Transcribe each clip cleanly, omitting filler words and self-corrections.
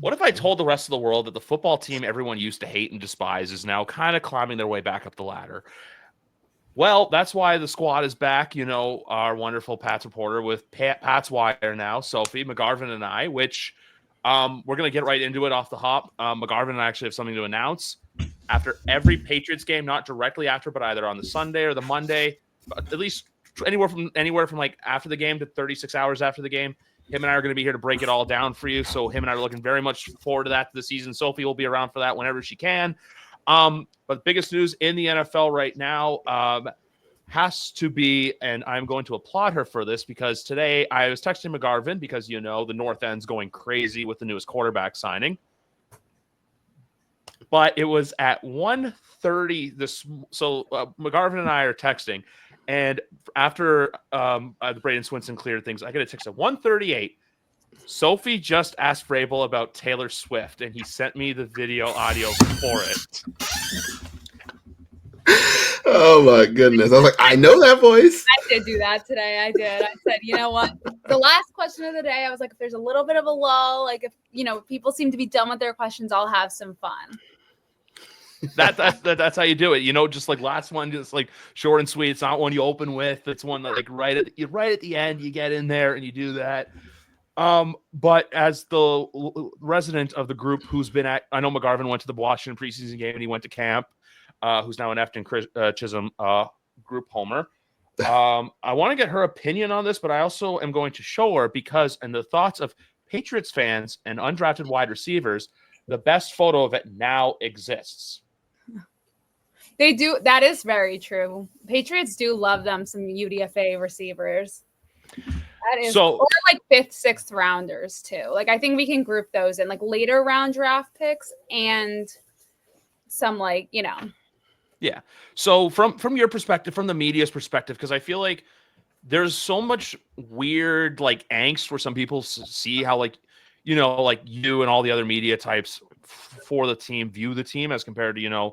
What if I told the rest of the world that the football team everyone used to hate and despise is now kind of climbing their way back up the ladder? Well, that's why the squad is back. Our wonderful Pat's reporter with Pat's Wire now, Sophie, McGarvin, and I, which we're going to get right into it off the hop. McGarvin and I actually have something to announce. After every Patriots game, not directly after, but either on the Sunday or the Monday, at least anywhere from like after the game to 36 hours after the game, him and I are going to be here to break it all down for you. So him and I are looking very much forward to that this season. Sophie will be around for that whenever she can. But biggest news in the NFL right now has to be, and I'm going to applaud her for this because today I was texting McGarvin because, the North End's going crazy with the newest quarterback signing. But it was at 1:30 McGarvin and I are texting, and after the Braden Swinson cleared things, I get a text at 1:38. Sophie just asked Vrabel about Taylor Swift, and he sent me the audio for it. Oh my goodness. I was like, I know that voice. I did do that today. I did. I said, you know what? The last question of the day, I was like, if there's a little bit of a lull, like if, people seem to be done with their questions, I'll have some fun. That's how you do it. Just like last one, just like short and sweet. It's not one you open with. It's one that like right at the end, you get in there and you do that. But as the resident of the group who's been I know McGarvin went to the Washington preseason game and he went to camp, who's now an Efton Chisholm group homer. I want to get her opinion on this, but I also am going to show her because in the thoughts of Patriots fans and undrafted wide receivers, the best photo of it now exists. They do. That is very true. Patriots do love them some UDFA receivers. That is, or like 5th, 6th rounders too. Like I think we can group those in like later round draft picks and some Yeah. So from your perspective, from the media's perspective, because I feel like there's so much weird like angst where some people see how like you and all the other media types for the team view the team as compared to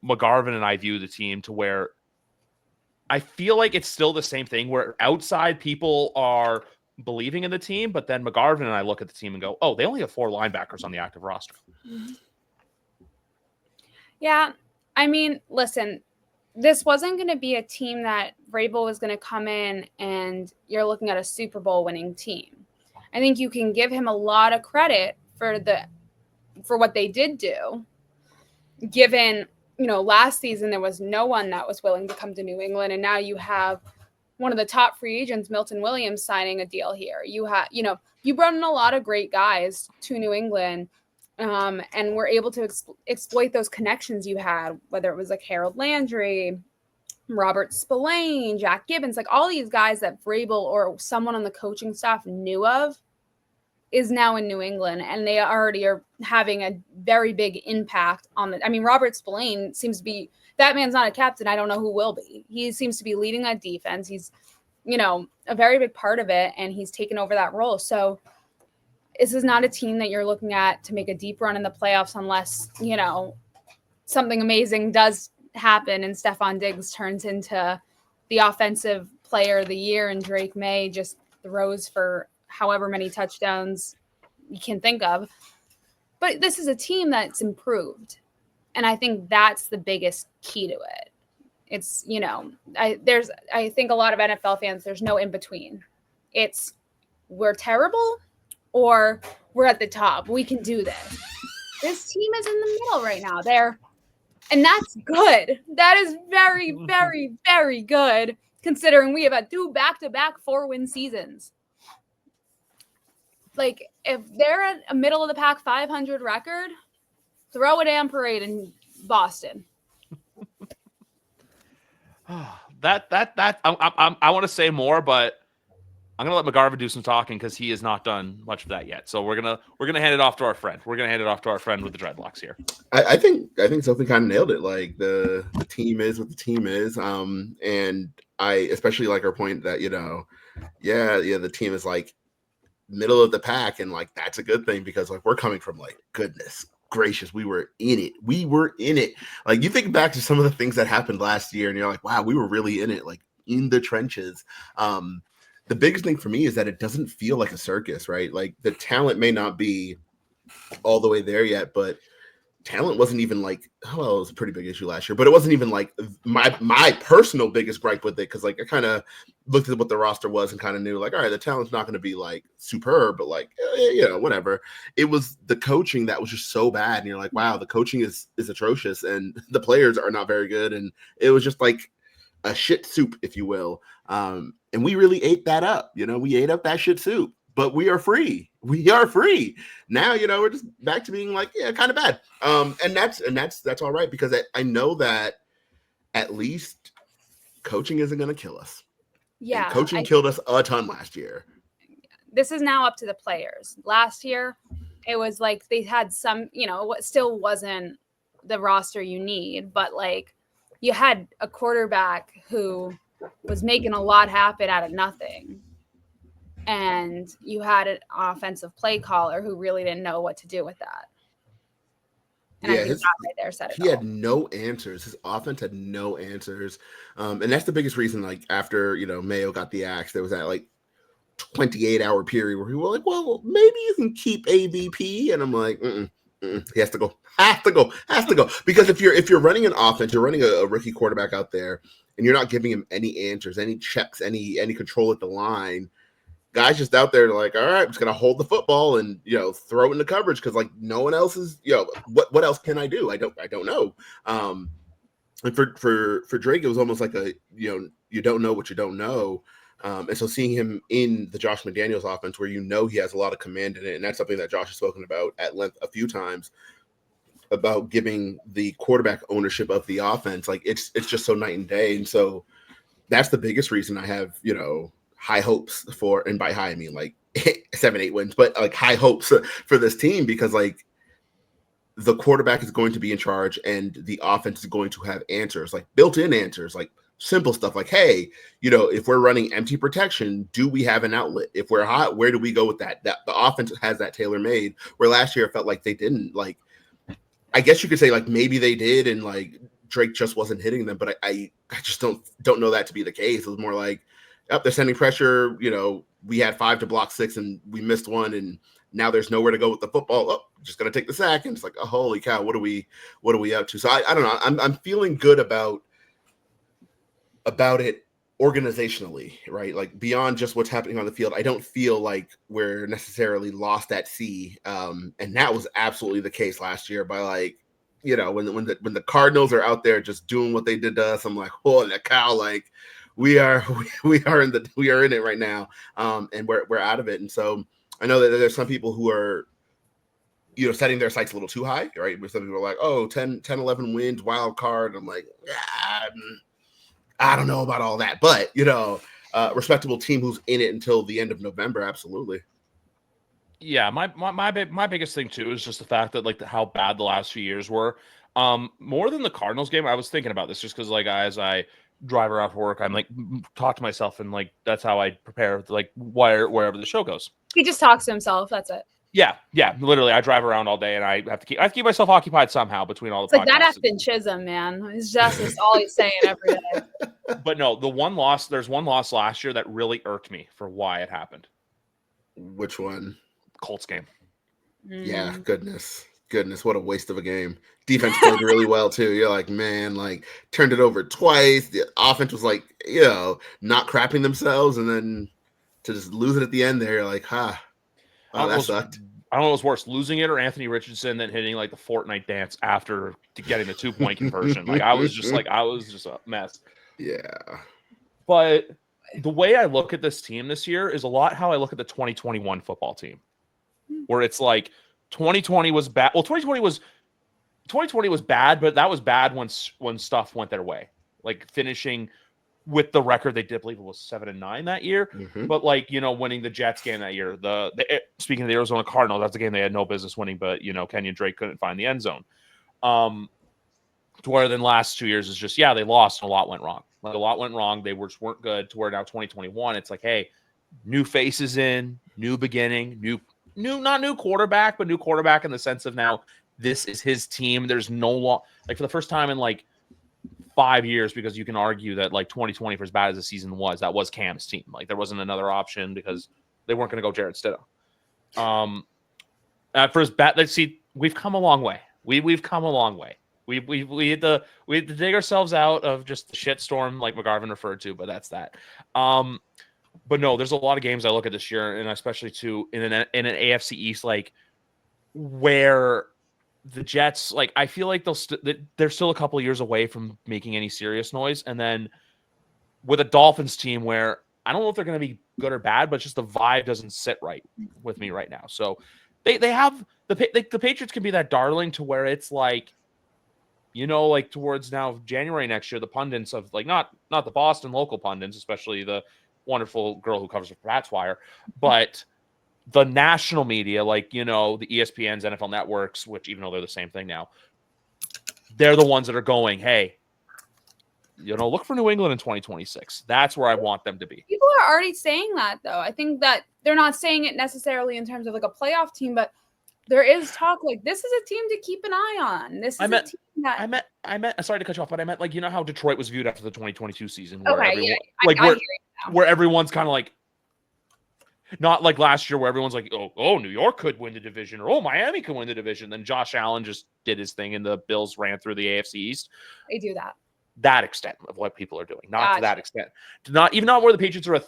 McGarvin and I view the team, to where I feel like it's still the same thing where outside people are believing in the team, but then McGarvin and I look at the team and go, oh, they only have 4 linebackers on the active roster. Mm-hmm. Yeah. I mean, listen, this wasn't going to be a team that Vrabel was going to come in and you're looking at a Super Bowl winning team. I think you can give him a lot of credit for what they did do, given, last season there was no one that was willing to come to New England, and now you have one of the top free agents, Milton Williams, signing a deal here. You have, you brought in a lot of great guys to New England, and were able to exploit those connections you had, whether it was like Harold Landry, Robert Spillane, Jack Gibbons, like all these guys that Vrabel or someone on the coaching staff knew of is now in New England, and they already are having a very big impact on the. I mean, Robert Spillane seems to be, that man's not a captain. I don't know who will be. He seems to be leading that defense. He's, a very big part of it, and he's taken over that role. So this is not a team that you're looking at to make a deep run in the playoffs unless, something amazing does happen and Stephon Diggs turns into the offensive player of the year and Drake May just throws for however many touchdowns you can think of. But this is a team that's improved. And I think that's the biggest key to it. It's, I think a lot of NFL fans, there's no in between. It's we're terrible or we're at the top. We can do this. This team is in the middle right now. And that's good. That is very, very, very good considering we have had 2 back-to-back 4-win seasons. Like, if they're at a middle of the pack 500 record, throw a damn parade in Boston. I want to say more, but I'm gonna let McGarvin do some talking because he has not done much of that yet. So we're gonna hand it off to our friend. We're gonna hand it off to our friend with the dreadlocks here. I think Sophie kind of nailed it. Like the team is what the team is. And I especially like her point that the team is like middle of the pack, and like that's a good thing because like we're coming from like goodness gracious, we were in it. Like you think back to some of the things that happened last year, and you're like, wow, we were really in it, like in the trenches. The biggest thing for me is that it doesn't feel like a circus, right? Like the talent may not be all the way there yet, but talent wasn't even like, well, it was a pretty big issue last year, but it wasn't even like my personal biggest gripe with it, because like I kind of looked at what the roster was and kind of knew like, all right, the talent's not going to be like superb, but like whatever. It was the coaching that was just so bad, and you're like, wow, the coaching is atrocious, and the players are not very good, and it was just like a shit soup, if you will. And we really ate that up. We ate up that shit soup. But we are free. We are free now. We're just back to being like, yeah, kind of bad. And that's all right, because I know that at least coaching isn't going to kill us. Yeah, and coaching killed us a ton last year. This is now up to the players. Last year, it was like they had some, what still wasn't the roster you need, but like you had a quarterback who was making a lot happen out of nothing. And you had an offensive play caller who really didn't know what to do with that. And I think that right there said it all. He had no answers. His offense had no answers. And that's the biggest reason, like, after, Mayo got the axe, there was that, like, 28-hour period where people were like, well, maybe you can keep AVP. And I'm like, he has to go. Has to go. Because if you're running an offense, you're running a rookie quarterback out there, and you're not giving him any answers, any checks, any control at the line, guys just out there like, all right, I'm just gonna hold the football and throw it in the coverage, because like no one else is what else can I do? I don't know. And for Drake, it was almost like a you don't know what you don't know. And so seeing him in the Josh McDaniels offense, where he has a lot of command in it, and that's something that Josh has spoken about at length a few times, about giving the quarterback ownership of the offense. Like it's just so night and day. And so that's the biggest reason I have high hopes for, and by high I mean like 7-8 wins, but like high hopes for this team, because like the quarterback is going to be in charge, and the offense is going to have answers, like built-in answers, like simple stuff like, hey, if we're running empty protection, do we have an outlet? If we're hot, where do we go with that? That the offense has that tailor-made, where last year it felt like they didn't. Like, I guess you could say like maybe they did, and like Drake just wasn't hitting them, but I just don't know that to be the case. It was more like, they're sending pressure. We had 5 to block 6, and we missed 1, and now there's nowhere to go with the football. Oh, just gonna take the sack, and it's like, oh, holy cow, what are we up to? So I don't know. I'm feeling good about it organizationally, right? Like beyond just what's happening on the field. I don't feel like we're necessarily lost at sea, and that was absolutely the case last year. By like, when the Cardinals are out there just doing what they did to us, I'm like, holy cow, like. We are in it right now, and we're out of it. And so I know that there's some people who are, setting their sights a little too high, right? Where some people are like, oh, 10, 11 wins, wild card. I'm like, I don't know about all that, but respectable team who's in it until the end of November, absolutely. Yeah, my biggest thing too is just the fact that like how bad the last few years were. More than the Cardinals game, I was thinking about this just because like as I drive around for work, I'm like talk to myself, and like that's how I prepare like wherever the show goes. He just talks to himself. That's it. Yeah, literally, I drive around all day, and I have to keep myself occupied somehow between all the. It's like that Afton Chisholm, man. It's just all he's saying every day. But no, there's one loss last year that really irked me for why it happened. Which one? Colts game. Yeah, goodness, what a waste of a game. Defense played really well too. You're like, man, like turned it over twice. The offense was like, not crapping themselves, and then to just lose it at the end there, you're like, that sucked. I don't know what's worse, losing it or Anthony Richardson then hitting like the Fortnite dance after getting the 2-point conversion. Like I was just a mess. Yeah. But the way I look at this team this year is a lot how I look at the 2021 football team, where it's like 2020 was bad. Well, 2020 was bad, but that was bad when stuff went their way. Like finishing with the record they did, believe it was 7-9 that year. Mm-hmm. But like, winning the Jets game that year, speaking of the Arizona Cardinals, that's a game they had no business winning, but Kenyon Drake couldn't find the end zone. To where then last 2 years is just, they lost and a lot went wrong. Like a lot went wrong. They weren't good, to where now 2021, it's like, hey, new faces in, new beginning, not new quarterback, but new quarterback in the sense of now this is his team. There's no like for the first time in like 5 years, because you can argue that like 2020, for as bad as the season was, that was Cam's team. Like there wasn't another option because they weren't going to go Jared Stidham. First bat. Let's see. We've come a long way. We've come a long way. We had to dig ourselves out of just the shitstorm like McGarvin referred to, but that's that. But no, there's a lot of games I look at this year, and especially too in an AFC East like where the Jets, like I feel like they're still a couple of years away from making any serious noise, and then with a Dolphins team where I don't know if they're going to be good or bad, but just the vibe doesn't sit right with me right now. So they have the Patriots can be that darling to where it's like, like towards now January next year, the pundits of like not the Boston local pundits, especially the wonderful girl who covers for Pat's Wire, but the national media, like the ESPNs, NFL networks, which even though they're the same thing now, they're the ones that are going, hey, look for New England in 2026. That's where I want them to be. People are already saying that, though. I think that they're not saying it necessarily in terms of like a playoff team, but there is talk like this is a team to keep an eye on. This is a team that I meant. Sorry to cut you off, but I meant like how Detroit was viewed after the 2022 season, where okay, everyone, yeah, where everyone's kind of like, not like last year where everyone's like, oh, New York could win the division, or oh, Miami could win the division. Then Josh Allen just did his thing, and the Bills ran through the AFC East. They do that. That extent of what people are doing, not to that extent, not where the Patriots are.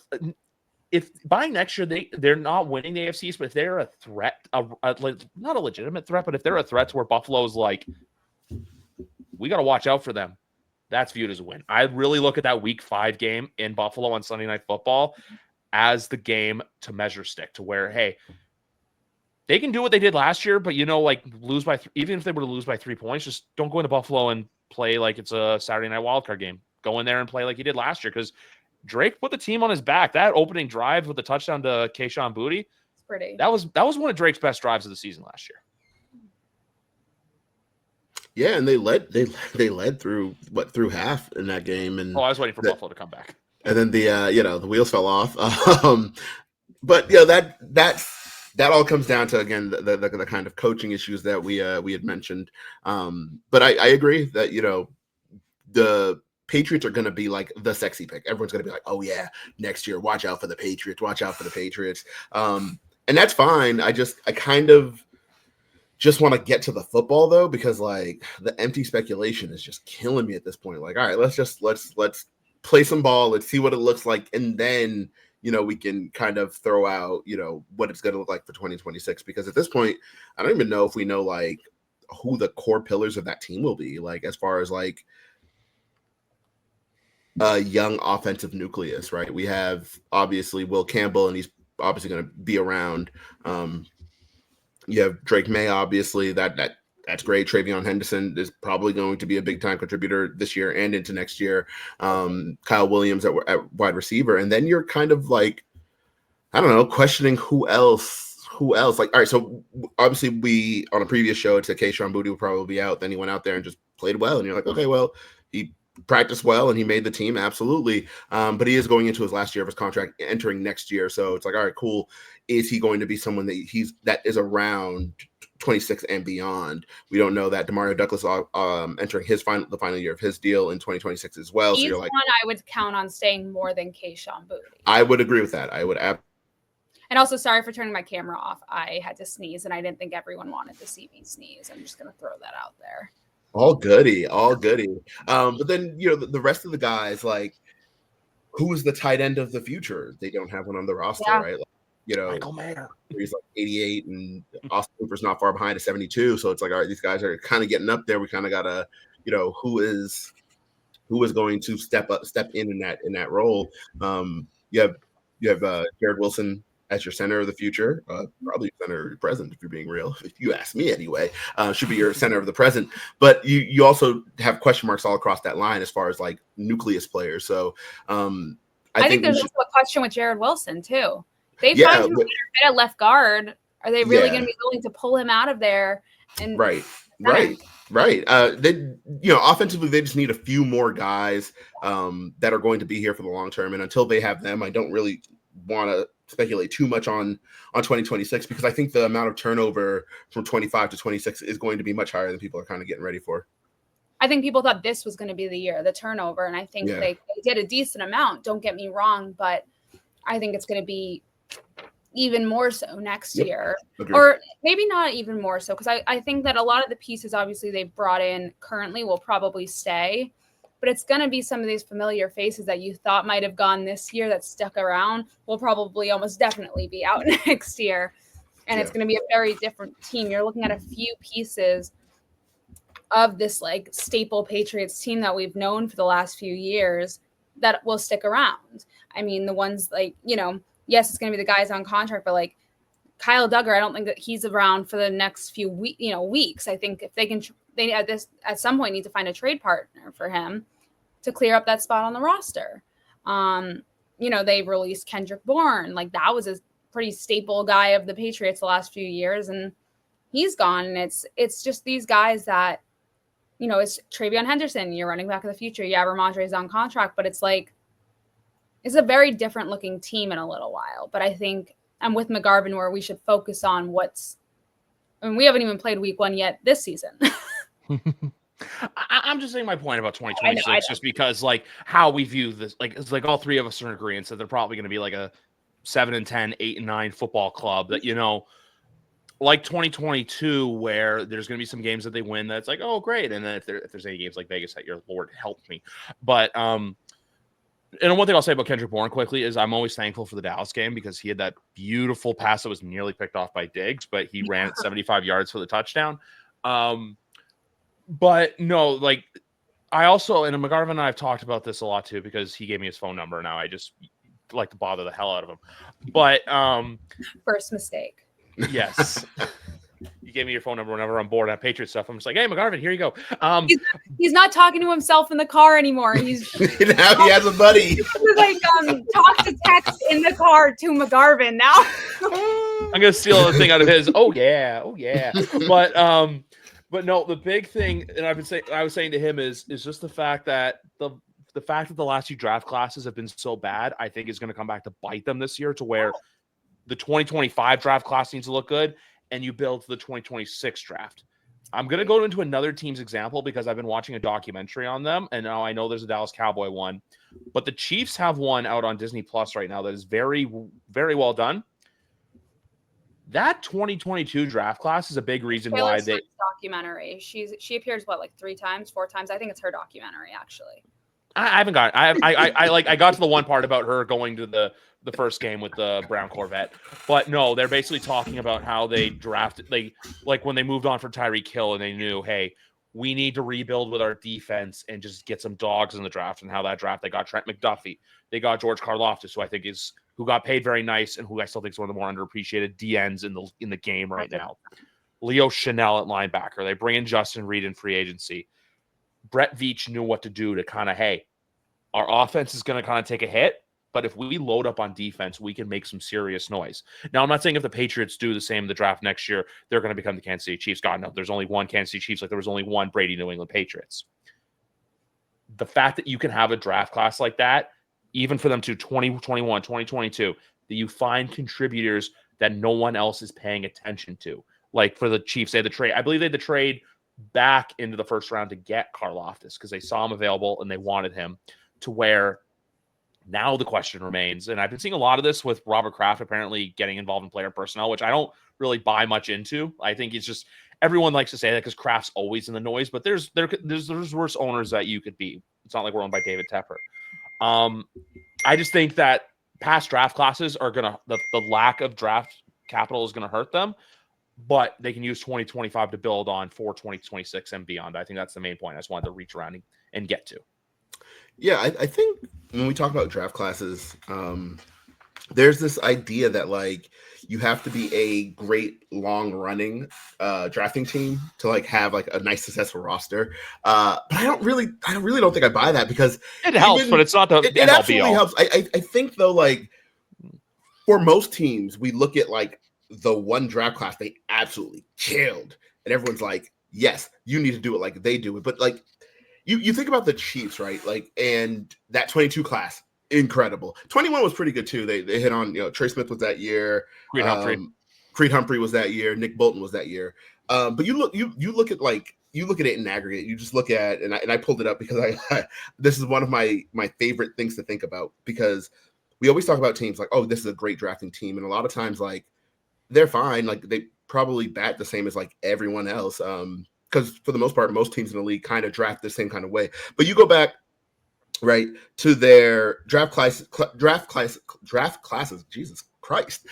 If by next year they're not winning the AFC East, but if they're a threat, not a legitimate threat, but if they're a threat to where Buffalo's like, we got to watch out for them, that's viewed as a win. I really look at that Week 5 game in Buffalo on Sunday Night Football as the game to measure stick, to where, hey, they can do what they did last year, but like lose by even if they were to lose by 3 points, just don't go into Buffalo and play like it's a Saturday night wildcard game. Go in there and play like he did last year, because Drake put the team on his back. That opening drive with the touchdown to Kayshon Boutte, it's pretty. That was one of Drake's best drives of the season last year. Yeah, and they led through half in that game, and I was waiting for Buffalo to come back. And then the wheels fell off. But that all comes down to, again, the kind of coaching issues that we had mentioned. But I agree that the Patriots are going to be like the sexy pick. Everyone's going to be like, oh yeah, next year, watch out for the Patriots. Watch out for the Patriots. And that's fine. I kind of just want to get to the football though, because like the empty speculation is just killing me at this point. Like, all right, let's play some ball. Let's see what it looks like. And then, we can kind of throw out, what it's going to look like for 2026. Because at this point, I don't even know if we know like who the core pillars of that team will be. Like, as far as like a young offensive nucleus, right? We have obviously Will Campbell, and he's obviously going to be around. You have Drake May, obviously, that's great. Travion Henderson is probably going to be a big time contributor this year and into next year. Kyle Williams at wide receiver, and then you're kind of like, I don't know, questioning who else. Like, all right, so obviously we on a previous show it said Kayshon Boutte would probably be out. Then he went out there and just played well, and you're like, okay, well, he practiced well and he made the team, absolutely. But he is going into his last year of his contract, entering next year. So it's like, all right, cool. Is he going to be someone that is around 26 and beyond? We don't know that. Demario Douglas entering the final year of his deal in 2026 as well. He's so you're like, one I would count on staying more than Kayshon Boutte. I would agree with that. I would. And also, sorry for turning my camera off. I had to sneeze, and I didn't think everyone wanted to see me sneeze. I'm just going to throw that out there. All goody. But then, the rest of the guys, like, who is the tight end of the future? They don't have one on the roster, right? Like, Michael Mayer. He's like 88, and Austin Hooper's not far behind at 72. So it's like, all right, these guys are kind of getting up there. We kind of gotta, who is going to step in that role. You have Jared Wilson as your center of the future, probably center of the present, if you're being real. If you ask me anyway, should be your center of the present. But you also have question marks all across that line as far as like nucleus players. So I think there's also a question with Jared Wilson too. They find him a better fit at left guard. Are they really going to be willing to pull him out of there? And Right. They, offensively, they just need a few more guys that are going to be here for the long term. And until they have them, I don't really want to speculate too much on 2026, because I think the amount of turnover from 25 to 26 is going to be much higher than people are kind of getting ready for. I think people thought this was going to be the year, the turnover, and I think they did a decent amount. Don't get me wrong, but I think it's going to be even more so next Yep. year. Agreed. Or maybe not even more so, because I think that a lot of the pieces obviously they've brought in currently will probably stay, but it's going to be some of these familiar faces that you thought might have gone this year that stuck around will probably almost definitely be out next year. And it's going to be a very different team. You're looking at a few pieces of this like staple Patriots team that we've known for the last few years that will stick around. I mean, the ones like, you know, yes, it's going to be the guys on contract, but like Kyle Duggar, I don't think that he's around for the next few weeks. I think if they can, they at some point need to find a trade partner for him to clear up that spot on the roster. You know, they released Kendrick Bourne. Like that was a pretty staple guy of the Patriots the last few years, and he's gone. And it's just these guys that, you know, it's Travion Henderson, you're running back of the future. Yeah, Ramondre's on contract, but it's like, it's a very different looking team in a little while. But I think I'm with McGarvin where we should focus on we haven't even played week 1 yet this season. I'm just saying my point about 2026, just because like how we view this, like it's like all three of us are in agreement that they're probably going to be like a 7-10, 8-9 football club that, you know, like 2022, where there's going to be some games that they win that's like, oh, great. And then if there's any games like Vegas that your Lord help me. But, and one thing I'll say about Kendrick Bourne quickly is I'm always thankful for the Dallas game because he had that beautiful pass that was nearly picked off by Diggs, but he ran it 75 yards for the touchdown. But no, like I also, and McGarvin and I have talked about this a lot too, because he gave me his phone number. Now I just like to bother the hell out of him. But first mistake. Yes. You gave me your phone number whenever I'm bored on Patriot stuff. I'm just like, hey, McGarvin, here you go. He's not talking to himself in the car anymore. He's now he has a buddy. Like talk to text in the car to McGarvin now. I'm gonna steal the thing out of his. Oh yeah. But no, the big thing, and I was saying to him is just the fact that the fact that the last few draft classes have been so bad, I think is going to come back to bite them this year, to where the 2025 draft class needs to look good, and you build the 2026 draft. I'm going to go into another team's example because I've been watching a documentary on them, and now I know there's a Dallas Cowboy one, but the Chiefs have one out on Disney Plus right now that is very, very well done. That 2022 draft class is a big reason why they documentary. She appears like 4 times. I think it's her documentary actually. I haven't got. I got to the one part about her going to the first game with the brown Corvette, but no, they're basically talking about how they drafted. Like when they moved on for Tyreek Hill and they knew, hey, we need to rebuild with our defense and just get some dogs in the draft. And how that draft, they got Trent McDuffie, they got George Karlaftis, who I think who got paid very nice and who I still think is one of the more underappreciated DNs in the game right now. Leo Chanel at linebacker. They bring in Justin Reed in free agency. Brett Veach knew what to do to kind of, hey, our offense is going to kind of take a hit, but if we load up on defense, we can make some serious noise. Now, I'm not saying if the Patriots do the same in the draft next year, they're going to become the Kansas City Chiefs. God, no, there's only one Kansas City Chiefs, like there was only one Brady New England Patriots. The fact that you can have a draft class like that, even for them to 2021, 2022, that you find contributors that no one else is paying attention to. Like for the Chiefs, they had the trade. I believe they had the trade back into the first round to get Karlaftis because they saw him available and they wanted him, to where now the question remains. And I've been seeing a lot of this with Robert Kraft apparently getting involved in player personnel, which I don't really buy much into. I think it's just everyone likes to say that because Kraft's always in the noise, but there's worse owners that you could be. It's not like we're owned by David Tepper. I just think that past draft classes are gonna the lack of draft capital is gonna hurt them. But they can use 2025 to build on for 2026 and beyond. I think that's the main point I just wanted to reach around and get to. Yeah, I think when we talk about draft classes, there's this idea that like you have to be a great long running drafting team to like have like a nice successful roster. But I really don't think I buy that, because it helps, but it's not the it absolutely helps. I think though, like for most teams, we look at like the one draft class they absolutely killed, and everyone's like, yes, you need to do it like they do it. But like you think about the Chiefs, right? Like, and that 22 class, incredible. 21 was pretty good too. They hit on, Trey Smith was that year. Creed Humphrey was that year. Nick Bolton was that year. But you look at it in aggregate. You just look at, and I pulled it up because I this is one of my favorite things to think about, because we always talk about teams like, oh, this is a great drafting team. And a lot of times, like, they're fine. Like, they probably bat the same as like everyone else. Because for the most part, most teams in the league kind of draft the same kind of way. But you go back, right, to their draft classes, Jesus Christ,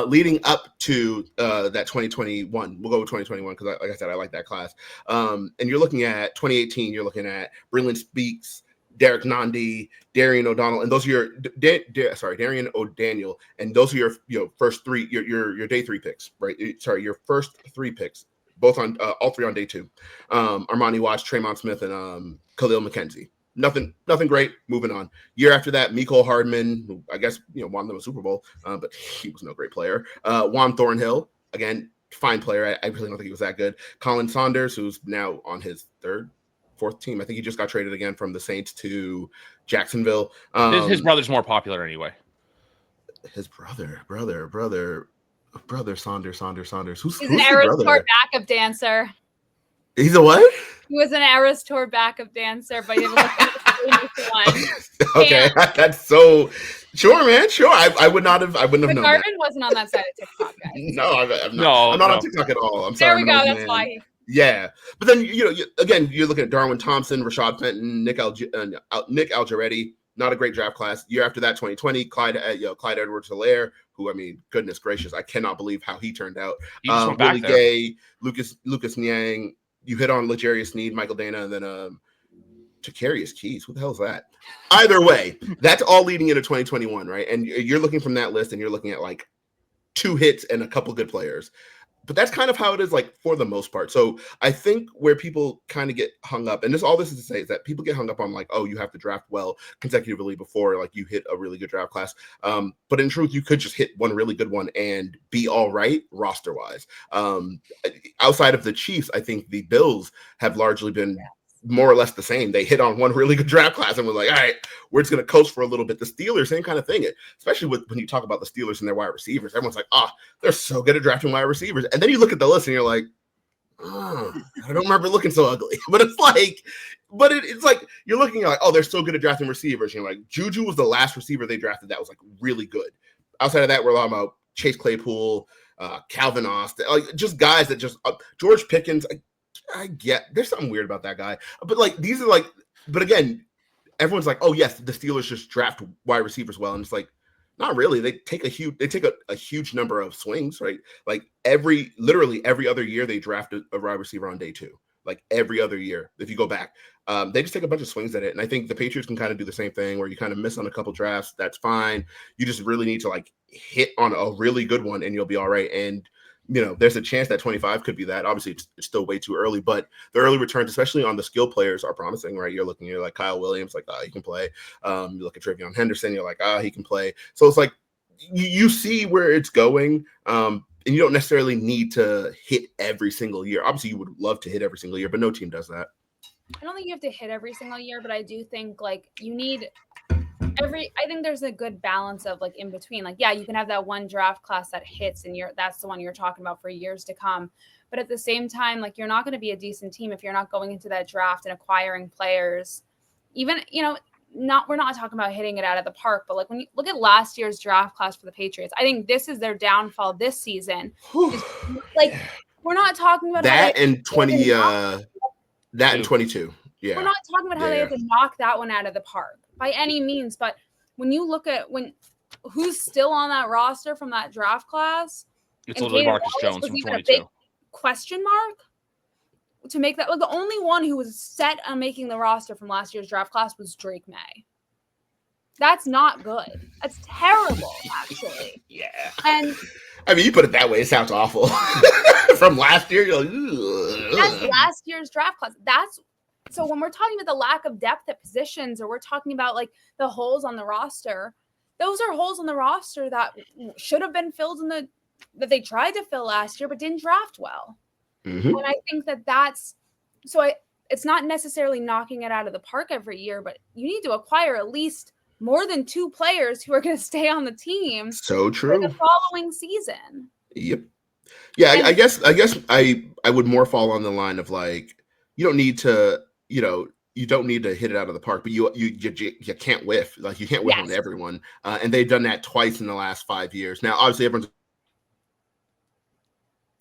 leading up to that 2021. We'll go with 2021 because, like I said, I like that class. And you're looking at 2018. You're looking at Brilliant Speaks, Derek Nandi, Darian O'Donnell, and those are your Darian O'Daniel, and those are your first three, your day 3 picks, right? Sorry, your first 3 picks, both on all 3 on day 2. Armani Watts, Tremont Smith, and Khalil McKenzie. Nothing great. Moving on. Year after that, Mecole Hardman, who I guess won them a Super Bowl, but he was no great player. Juan Thornhill, again, fine player. I really don't think he was that good. Colin Saunders, who's now on his 4th team. I think he just got traded again from the Saints to Jacksonville. His brother's more popular anyway. His brother, Saunders. Who's an Eras Tour backup dancer. He's a what? He was an Eras Tour backup dancer, but he was one. Okay, that's so sure, man. Sure, I wouldn't have known. Garvin wasn't on that side of TikTok, guys. No, I'm not on TikTok at all. I'm sorry. There we go. That's why. Yeah, but then again, you're looking at Darwin Thompson, Rashad Fenton, Nick Algeretti. Not a great draft class. Year after that, 2020, Clyde Edwards-Helaire, who, I mean, goodness gracious, I cannot believe how he turned out. Willie Gay, Lucas Niang. You hit on L'Jarius Sneed, Michael Dana, and then Takarius Keys. Who the hell is that? Either way, that's all leading into 2021, right? And you're looking from that list, and you're looking at like 2 hits and a couple good players. But that's kind of how it is, like, for the most part. So I think where people kind of get hung up, and all this is to say is that people get hung up on, like, oh, you have to draft well consecutively before, like, you hit a really good draft class. But in truth, you could just hit one really good one and be all right roster-wise. Outside of the Chiefs, I think the Bills have largely been more or less the same. They hit on one really good draft class and was like, all right, we're just going to coast for a little bit. The Steelers, same kind of thing. Especially when you talk about the Steelers and their wide receivers, everyone's like, they're so good at drafting wide receivers. And then you look at the list and you're like, I don't remember looking so ugly. But it's like, it's like you're looking at like, oh, they're so good at drafting receivers. And you're like, Juju was the last receiver they drafted that was like really good. Outside of that, we're talking about Chase Claypool, Calvin Austin, like just guys that just George Pickens. I get there's something weird about that guy, but like these are like, but again, everyone's like, oh yes, the Steelers just draft wide receivers well, and it's like, not really. They take a huge number of swings, right? Like literally every other year they draft a wide receiver on day 2. Like every other year, if you go back, they just take a bunch of swings at it, and I think the Patriots can kind of do the same thing where you kind of miss on a couple drafts. That's fine. You just really need to like hit on a really good one, and you'll be all right. And there's a chance that 25 could be that. Obviously, it's still way too early, but the early returns, especially on the skill players, are promising, right? You're like Kyle Williams, like, he can play. You look at Travion Henderson, you're like, he can play. So it's like you see where it's going, and you don't necessarily need to hit every single year. Obviously, you would love to hit every single year, but no team does that. I don't think you have to hit every single year, but I do think like you need I think there's a good balance of like in between. Like, yeah, you can have that one draft class that hits and that's the one you're talking about for years to come. But at the same time, like you're not going to be a decent team if you're not going into that draft and acquiring players. Even, we're not talking about hitting it out of the park, but like when you look at last year's draft class for the Patriots, I think this is their downfall this season. Like we're not talking about that in 22. Yeah. We're not talking about how they have to knock that one out of the park by any means. But when you look at who's still on that roster from that draft class, it's literally Marcus Jones from 22. A big question mark to make that. Like the only one who was set on making the roster from last year's draft class was Drake May. That's not good. That's terrible, actually. Yeah. And I mean, you put it that way, it sounds awful. From last year, you're like, ugh. That's last year's draft class. So when we're talking about the lack of depth at positions, or we're talking about like the holes on the roster, those are holes on the roster that should have been filled that they tried to fill last year, but didn't draft well. Mm-hmm. And I think it's not necessarily knocking it out of the park every year, but you need to acquire at least more than 2 players who are going to stay on the team. So true. For the following season. Yep. Yeah, I guess I would more fall on the line of like, you don't need to, you don't need to hit it out of the park, but you can't whiff. Like you can't whiff on everyone. And they've done that twice in the last 5 years. Now, obviously, everyone's.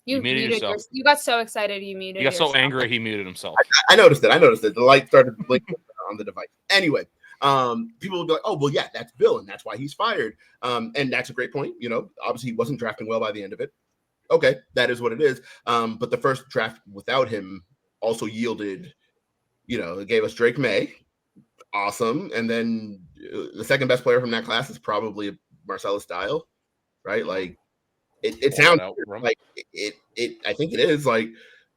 You muted yourself. You got so excited you muted. He got so angry he muted himself. I noticed it. The light started blinking on the device. Anyway, people will be like, "Oh, well, yeah, that's Bill, and that's why he's fired." And that's a great point. Obviously, he wasn't drafting well by the end of it. Okay, that is what it is. But the first draft without him also yielded. It gave us Drake May, awesome, and then the second best player from that class is probably Marcellus Dial, right? Like it sounds like it. I think it is. Like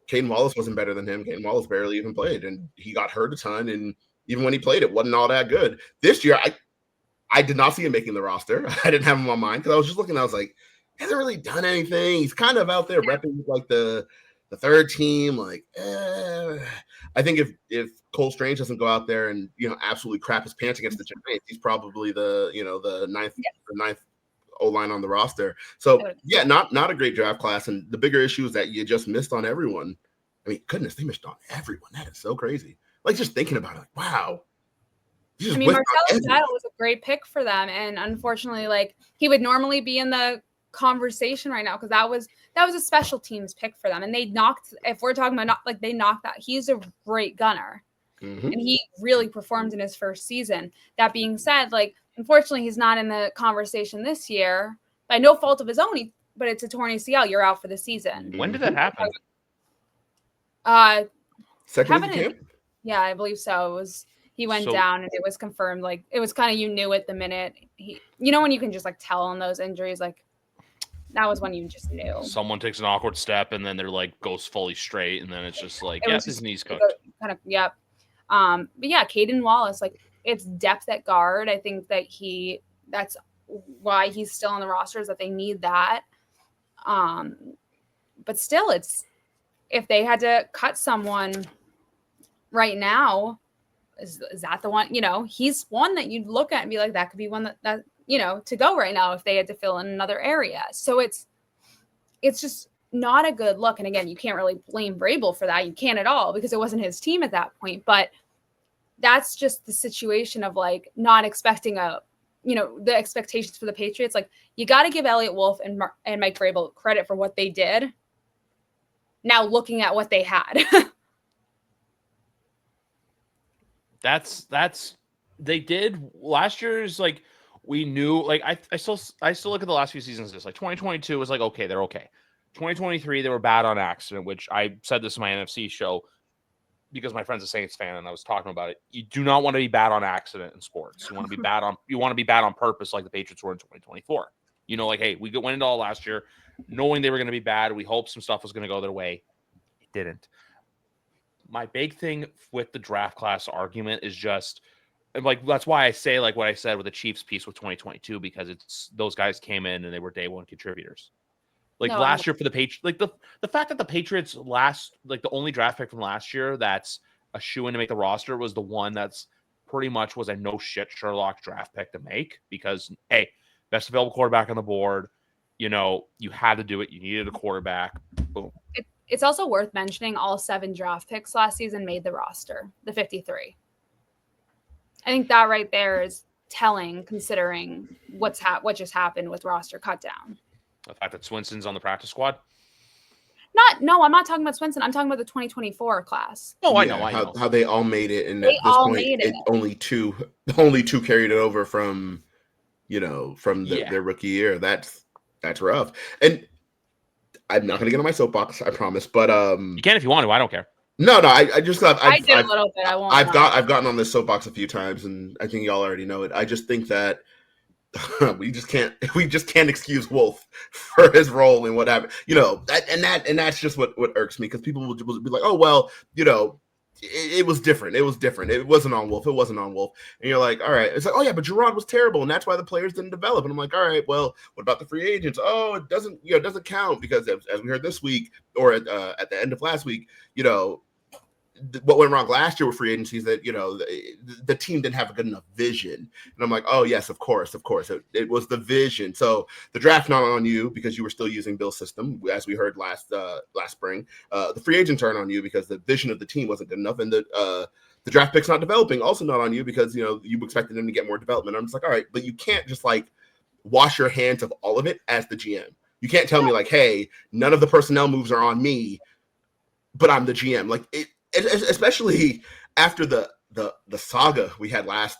Caden Wallace wasn't better than him. Caden Wallace barely even played, and he got hurt a ton. And even when he played, it wasn't all that good. This year, I did not see him making the roster. I didn't have him on mine because I was just looking. I was like, he hasn't really done anything. He's kind of out there repping like the third team. Like, I think if Cole Strange doesn't go out there and absolutely crap his pants against the Giants, he's probably the ninth O-line on the roster. So yeah, not a great draft class. And the bigger issue is that you just missed on everyone. I mean, goodness, they missed on everyone. That is so crazy. Like just thinking about it, like, wow. Marcellus Dial was a great pick for them, and unfortunately, like he would normally be in the conversation right now because that was a special teams pick for them, and they knocked. If we're talking about they knocked that. He's a great gunner, and he really performed in his first season. That being said, like unfortunately, he's not in the conversation this year by no fault of his own. But it's a torn ACL. You're out for the season. When did that happen? Second camp. Yeah, I believe so. He went down and it was confirmed. Like it was kind of, you knew it the minute when you can just like tell on those injuries, like that was when you just knew. Someone takes an awkward step and then they're like goes fully straight. And then it's just like, his knee's cooked. Kind of, yep. But yeah, Caden Wallace, like it's depth at guard. I think that that's why he's still on the roster, is that they need that. But still if they had to cut someone right now, is that the one, he's one that you'd look at and be like, that could be one that to go right now if they had to fill in another area. So it's just not a good look. And again, you can't really blame Vrabel for that. You can't at all because it wasn't his team at that point. But that's just the situation of like not expecting the expectations for the Patriots. Like you got to give Elliott Wolf and Mike Vrabel credit for what they did. Now looking at what they had. That's they did last year's, like we knew, like I still look at the last few seasons of this. Like 2022 was like, okay, they're okay. 2023, they were bad on accident, which I said this in my NFC show because my friend's a Saints fan and I was talking about it. You do not want to be bad on accident in sports. You want to be bad on purpose, like the Patriots were in 2024. Like, hey, we went into all last year knowing they were going to be bad. We hoped some stuff was going to go their way. It didn't. My big thing with the draft class argument is just like, that's why I say like what I said with the Chiefs piece with 2022, because it's those guys came in and they were day one contributors. Like last year for the Patriots, like the fact that the Patriots the only draft pick from last year that's a shoe-in to make the roster was the one that's pretty much was a no shit Sherlock draft pick to make because, hey, best available quarterback on the board. You had to do it. You needed a quarterback. Boom. It's also worth mentioning all 7 draft picks last season made the roster, the 53. I think that right there is telling, considering what just happened with roster cut down. The fact that Swinson's on the practice squad? No, I'm not talking about Swinson. I'm talking about the 2024 class. Oh, I know. How they all made it, and at this point, only two carried it over from their rookie year. That's rough. And I'm not going to get on my soapbox, I promise. But you can if you want to. I don't care. No. I just got. I did a little bit. I won't. I've gotten on this soapbox a few times, and I think y'all already know it. I just think that we just can't excuse Wolf for his role in what happened. And that's just what irks me, because people will be like, oh well, it was different. It was different. It wasn't on Wolf. And you're like, all right. It's like, oh yeah, but Gerard was terrible, and that's why the players didn't develop. And I'm like, all right, well, what about the free agents? Oh, it doesn't count, because as we heard this week or at the end of last week, what went wrong last year with free agency is that, the team didn't have a good enough vision. And I'm like, oh, yes, of course. It was the vision. So the draft not on you because you were still using Bill's system, as we heard last spring. The free agents aren't on you because the vision of the team wasn't good enough. And the draft pick's not developing, also not on you because, you expected them to get more development. I'm just like, all right, but you can't just like wash your hands of all of it as the GM. You can't tell me like, hey, none of the personnel moves are on me, but I'm the GM. Like especially after the saga we had last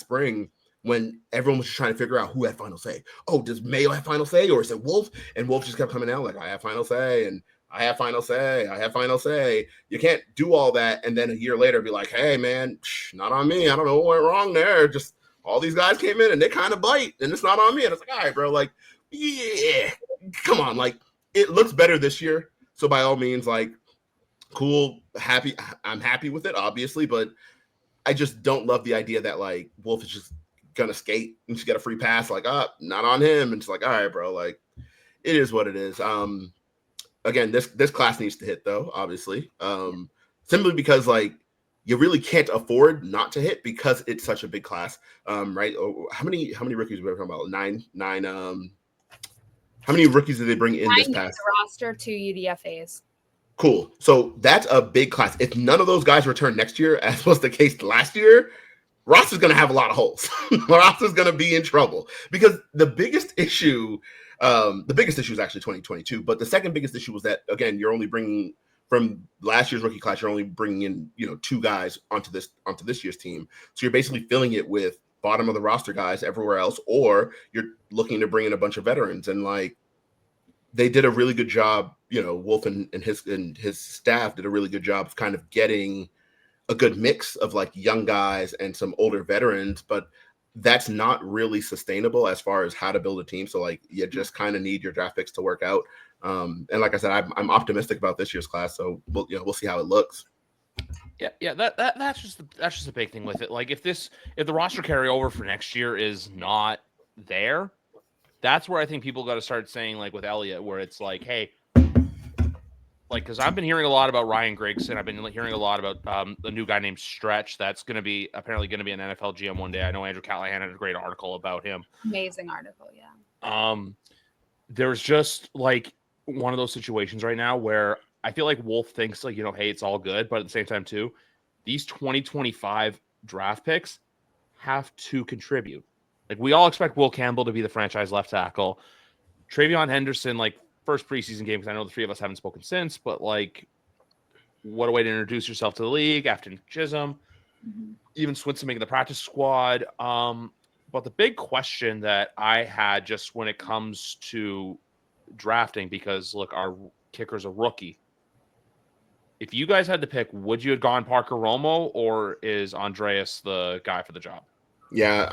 spring when everyone was just trying to figure out who had final say. Oh, does Mayo have final say or is it Wolf? And Wolf just kept coming out like, I have final say and I have final say. I have final say. You can't do all that and then a year later be like, hey man, not on me. I don't know what went wrong there. Just all these guys came in and they kind of bite and it's not on me. And it's like, all right, bro, like, yeah, come on. Like it looks better this year. So by all means, like, cool, happy. I'm happy with it, obviously, but I just don't love the idea that like Wolf is just gonna skate and just get a free pass. Like, not on him. And it's like, all right, bro. Like, it is what it is. Again, this class needs to hit though, obviously. Simply because like you really can't afford not to hit because it's such a big class. Right? How many rookies are we talking about? Nine. How many rookies did they bring in this past roster? 2 UDFAs. Cool. So that's a big class. If none of those guys return next year, as was the case last year, Ross is going to have a lot of holes. Ross is going to be in trouble because the biggest issue is actually 2022. But the second biggest issue was that, again, you're only bringing from last year's rookie class, you're only bringing in, 2 guys onto this year's team. So you're basically filling it with bottom of the roster guys everywhere else, or you're looking to bring in a bunch of veterans. And like, they did a really good job, Wolf and his staff did a really good job of kind of getting a good mix of like young guys and some older veterans, but that's not really sustainable as far as how to build a team. So like you just kind of need your draft picks to work out. And like I said, I'm optimistic about this year's class. So we'll see how it looks. Yeah. That's just a big thing with it. Like if the roster carryover for next year is not there, that's where I think people got to start saying, like with Elliott, where it's like, hey, like, because I've been hearing a lot about Ryan Grigson. I've been hearing a lot about a new guy named Stretch that's apparently going to be an NFL GM one day. I know Andrew Callahan had a great article about him. Amazing article, yeah. There's just like one of those situations right now where I feel like Wolf thinks like, hey, it's all good. But at the same time, too, these 2025 draft picks have to contribute. Like, we all expect Will Campbell to be the franchise left tackle. Travion Henderson, like, first preseason game, because I know the 3 of us haven't spoken since, but, like, what a way to introduce yourself to the league after Nick Chisholm. Mm-hmm. Even Swinson making the practice squad. But the big question that I had just when it comes to drafting, because, look, our kicker's a rookie. If you guys had to pick, would you have gone Parker Romo, or is Andreas the guy for the job? Yeah,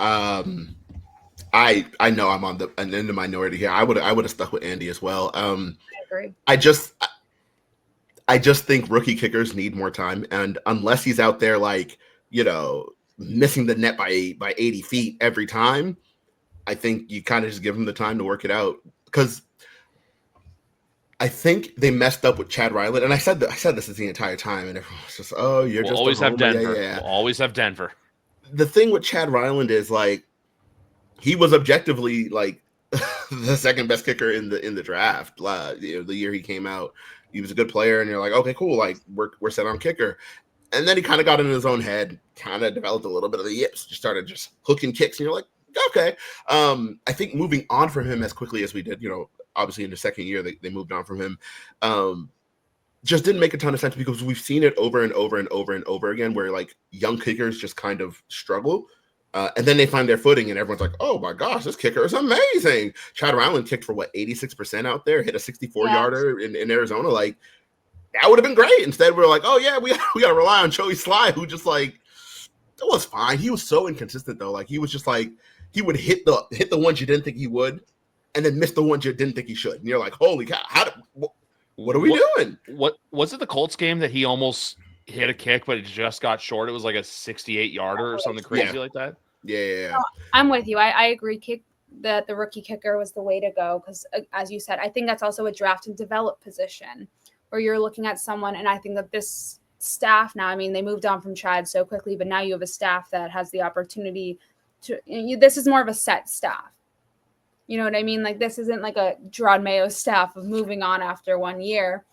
I know I'm in the minority here. I would have stuck with Andy as well. I agree. I just think rookie kickers need more time, and unless he's out there like missing the net by 80 feet every time, I think you kind of just give him the time to work it out. Because I think they messed up with Chad Ryland, and I said this the entire time, and everyone was just, "Oh, you're just always have Denver. Yeah. We'll always have Denver." The thing with Chad Ryland is like he was objectively like the second best kicker in the draft. The year he came out, he was a good player, and you're like, okay, cool, like we're set on kicker. And then he kind of got in his own head, kind of developed a little bit of the yips, just started just hooking kicks, and you're like, okay. I think moving on from him as quickly as we did, obviously in the second year they moved on from him. Just didn't make a ton of sense because we've seen it over and over and over and over again where like young kickers just kind of struggle. And then they find their footing and everyone's like, oh my gosh, this kicker is amazing. Chad Ryland kicked for 86% out there, hit a 64-yarder in Arizona. Like that would have been great. Instead, we're like, oh yeah, we got to rely on Joey Sly, who just like, it was fine. He was so inconsistent though. Like he was just like, he would hit the ones you didn't think he would and then miss the ones you didn't think he should. And you're like, holy cow, what are we doing? What was it? The Colts game that he almost hit a kick, but it just got short. It was like a 68-yarder or something crazy like that. Yeah. No, I'm with you. I agree. That the rookie kicker was the way to go because, as you said, I think that's also a draft and develop position where you're looking at someone, and I think that this staff now. I mean, they moved on from Chad so quickly, but now you have a staff that has the opportunity to, this is more of a set staff. You know what I mean? Like, this isn't like a Gerard Mayo staff of moving on after 1 year.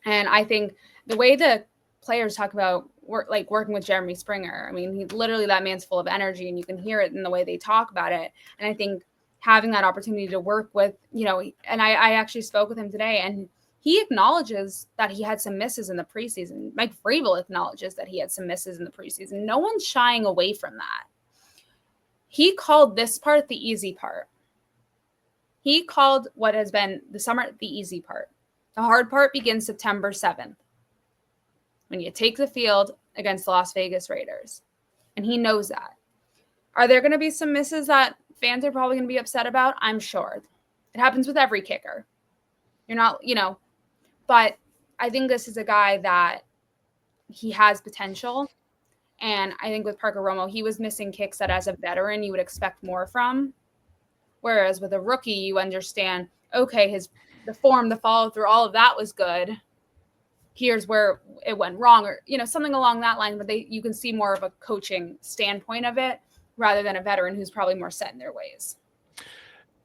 And I think the way the players talk about working with Jeremy Springer, I mean, literally that man's full of energy, and you can hear it in the way they talk about it. And I think having that opportunity to work with, and I actually spoke with him today, and he acknowledges that he had some misses in the preseason. Mike Vrabel acknowledges that he had some misses in the preseason. No one's shying away from that. He called this part the easy part. He called what has been the summer the easy part. The hard part begins September 7th when you take the field against the Las Vegas Raiders. And he knows that. Are there going to be some misses that fans are probably going to be upset about? I'm sure. It happens with every kicker. You're not, but I think this is a guy that he has potential. And I think with Parker Romo, he was missing kicks that as a veteran you would expect more from. Whereas with a rookie, you understand, okay, the form, the follow through, all of that was good. Here's where it went wrong, or something along that line. But you can see more of a coaching standpoint of it rather than a veteran who's probably more set in their ways.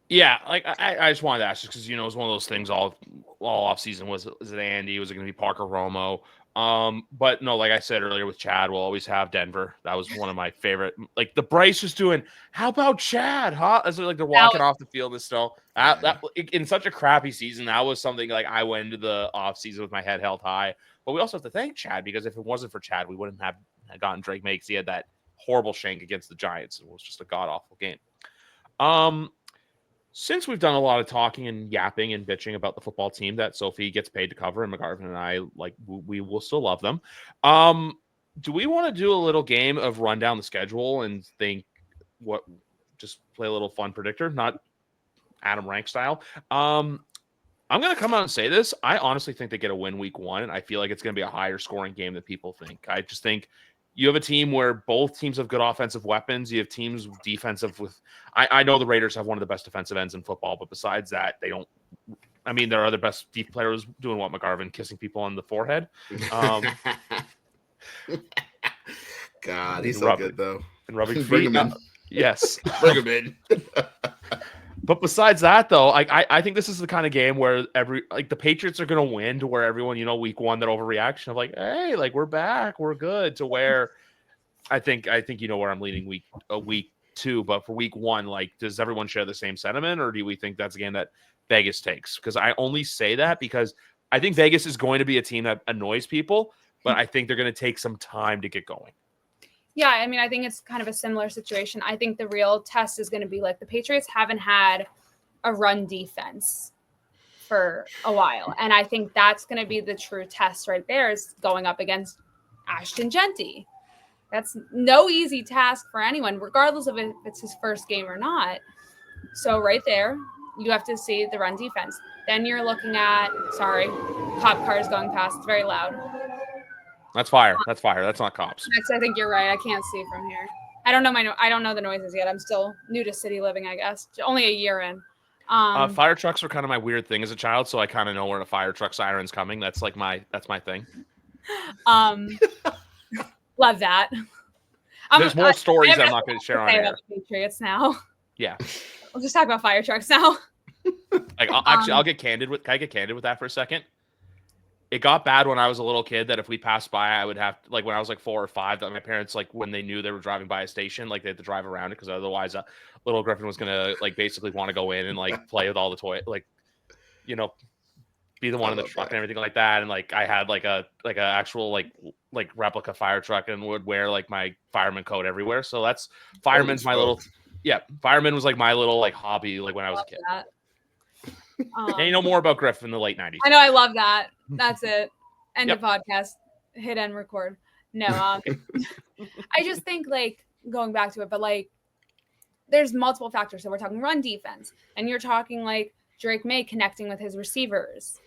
Yeah, like I just wanted to ask because it was one of those things all off season. Was it Andy? Was it going to be Parker Romo? But no, like I said earlier with Chad, we'll always have Denver. That was one of my favorite. Like the Bryce was doing, how about Chad? Huh? As like they're walking off the field and stuff. That in such a crappy season, that was something like I went into the off season with my head held high. But we also have to thank Chad because if it wasn't for Chad, we wouldn't have gotten Drake May because he had that horrible shank against the Giants. It was just a god awful game. Since we've done a lot of talking and yapping and bitching about the football team that Sophie gets paid to cover, and McGarvin and I, we will still love them. Do we want to do a little game of run down the schedule and just play a little fun predictor, not Adam Rank style? I'm going to come out and say this. I honestly think they get a win week 1, and I feel like it's going to be a higher scoring game than people think. I just think you have a team where both teams have good offensive weapons. You have teams defensive with – I know the Raiders have one of the best defensive ends in football, but besides that, they don't – I mean, their other best deep players doing what, McGarvin, kissing people on the forehead. God, he's so good, though. And rubbing feet. Yes. Bring him in. But besides that, though, I think this is the kind of game where the Patriots are going to win to where everyone, week 1, that overreaction of like, hey, like we're back, we're good, to where I think where I'm leaning week 2, but for week 1, like, does everyone share the same sentiment, or do we think that's a game that Vegas takes? Because I only say that because I think Vegas is going to be a team that annoys people, but I think they're going to take some time to get going. Yeah, I mean, I think it's kind of a similar situation. I think the real test is going to be like the Patriots haven't had a run defense for a while. And I think that's going to be the true test right there, is going up against Ashton Genty. That's no easy task for anyone, regardless of if it's his first game or not. So right there, you have to see the run defense. Then you're looking at, sorry, cop cars going past. It's very loud. That's fire. That's fire. That's not cops. I think you're right. I can't see from here. I don't know the noises yet. I'm still new to city living, I guess. Only a year in. Fire trucks were kind of my weird thing as a child, so I kind of know when a fire truck siren's coming. That's my thing. Love that. There's more stories I'm not going to share on air. Patriots now. Yeah. We'll just talk about fire trucks now. I'll get candid with. Can I get candid with that for a second? It got bad when I was a little kid that if we passed by, I would have to, like when I was like 4 or 5, that my parents, like when they knew they were driving by a station, like they had to drive around it because otherwise little Griffin was going to like basically want to go in and like play with all the toys, like, be the one in the truck and everything like that. And like I had like a actual like replica fire truck and would wear like my fireman coat everywhere. So that's fireman's my little, fireman was like my little like hobby like when I was a kid. That. And you know more about Griff in the late 90s. I know. I love that. That's it. End of podcast. Hit end record. No. I just think like going back to it, but like there's multiple factors. So we're talking run defense, and you're talking like Drake May connecting with his receivers.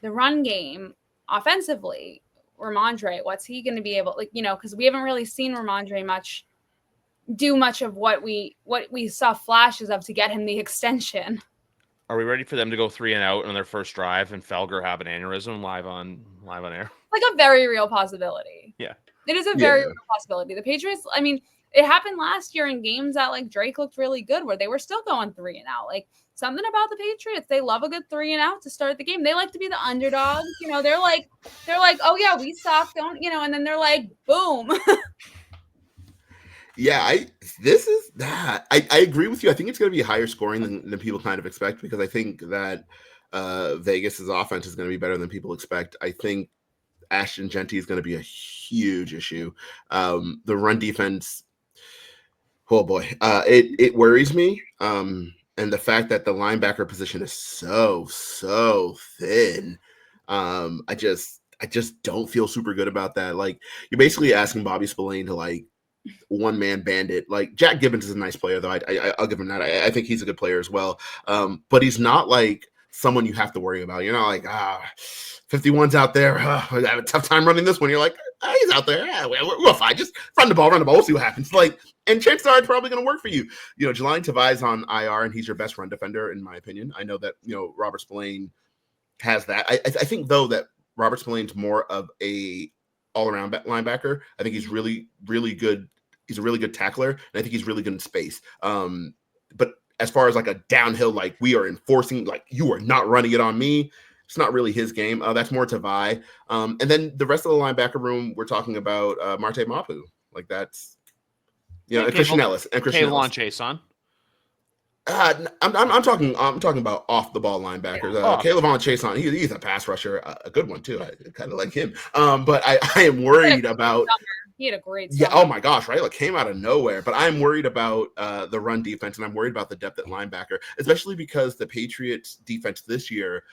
The run game offensively, Ramondre, what's he going to be able, like, because we haven't really seen Ramondre do much of what we saw flashes of to get him the extension. Are we ready for them to go 3 and out on their first drive and Felger have an aneurysm live on live on air. Like a very real possibility. Yeah. It is a very real possibility. The Patriots, I mean, it happened last year in games that like Drake looked really good where they were still going 3-0. Like something about the Patriots, they love a good 3-0 to start the game. They like to be the underdogs. You know, they're like, oh yeah, we suck, don't you know? And then they're like, boom. Yeah, I agree with you. I think it's going to be higher scoring than people kind of expect because I think that Vegas's offense is going to be better than people expect. I think Ashton Genty is going to be a huge issue. The run defense, oh boy, it worries me. And the fact that the linebacker position is so thin, I just don't feel super good about that. Like you're basically asking Bobby Spillane to like one man bandit. Like Jack Gibbons is a nice player though. I'll give him that. I think he's a good player as well. But he's not like someone you have to worry about. You're not like 51's out there. I have a tough time running this one. You're like he's out there. Yeah, we'll fine. Just run the ball. We'll see what happens. Like, and chances are it's probably going to work for you. You know, Jaline Tavai's on IR and he's your best run defender in my opinion. I know that Robert Spillane has that. I think though that Robert Spillane's more of a all-around linebacker. I think he's really good. He's a really good tackler, and I think he's really good in space. But as far as like a downhill, like we are enforcing, like you are not running it on me, it's not really his game. That's more Tavai. And then the rest of the linebacker room, we're talking about Marte Mapu. Like that's, and Christian Ellis. And Christian Ellis. Chason. I'm talking about off the ball linebackers. Kayvon Chason, he's a pass rusher, a good one too. I kind of like him. But I am worried about. He had a great summer. Yeah. Oh my gosh. Right. Like came out of nowhere. But I'm worried about the run defense, and I'm worried about the depth at linebacker, especially because the Patriots defense this year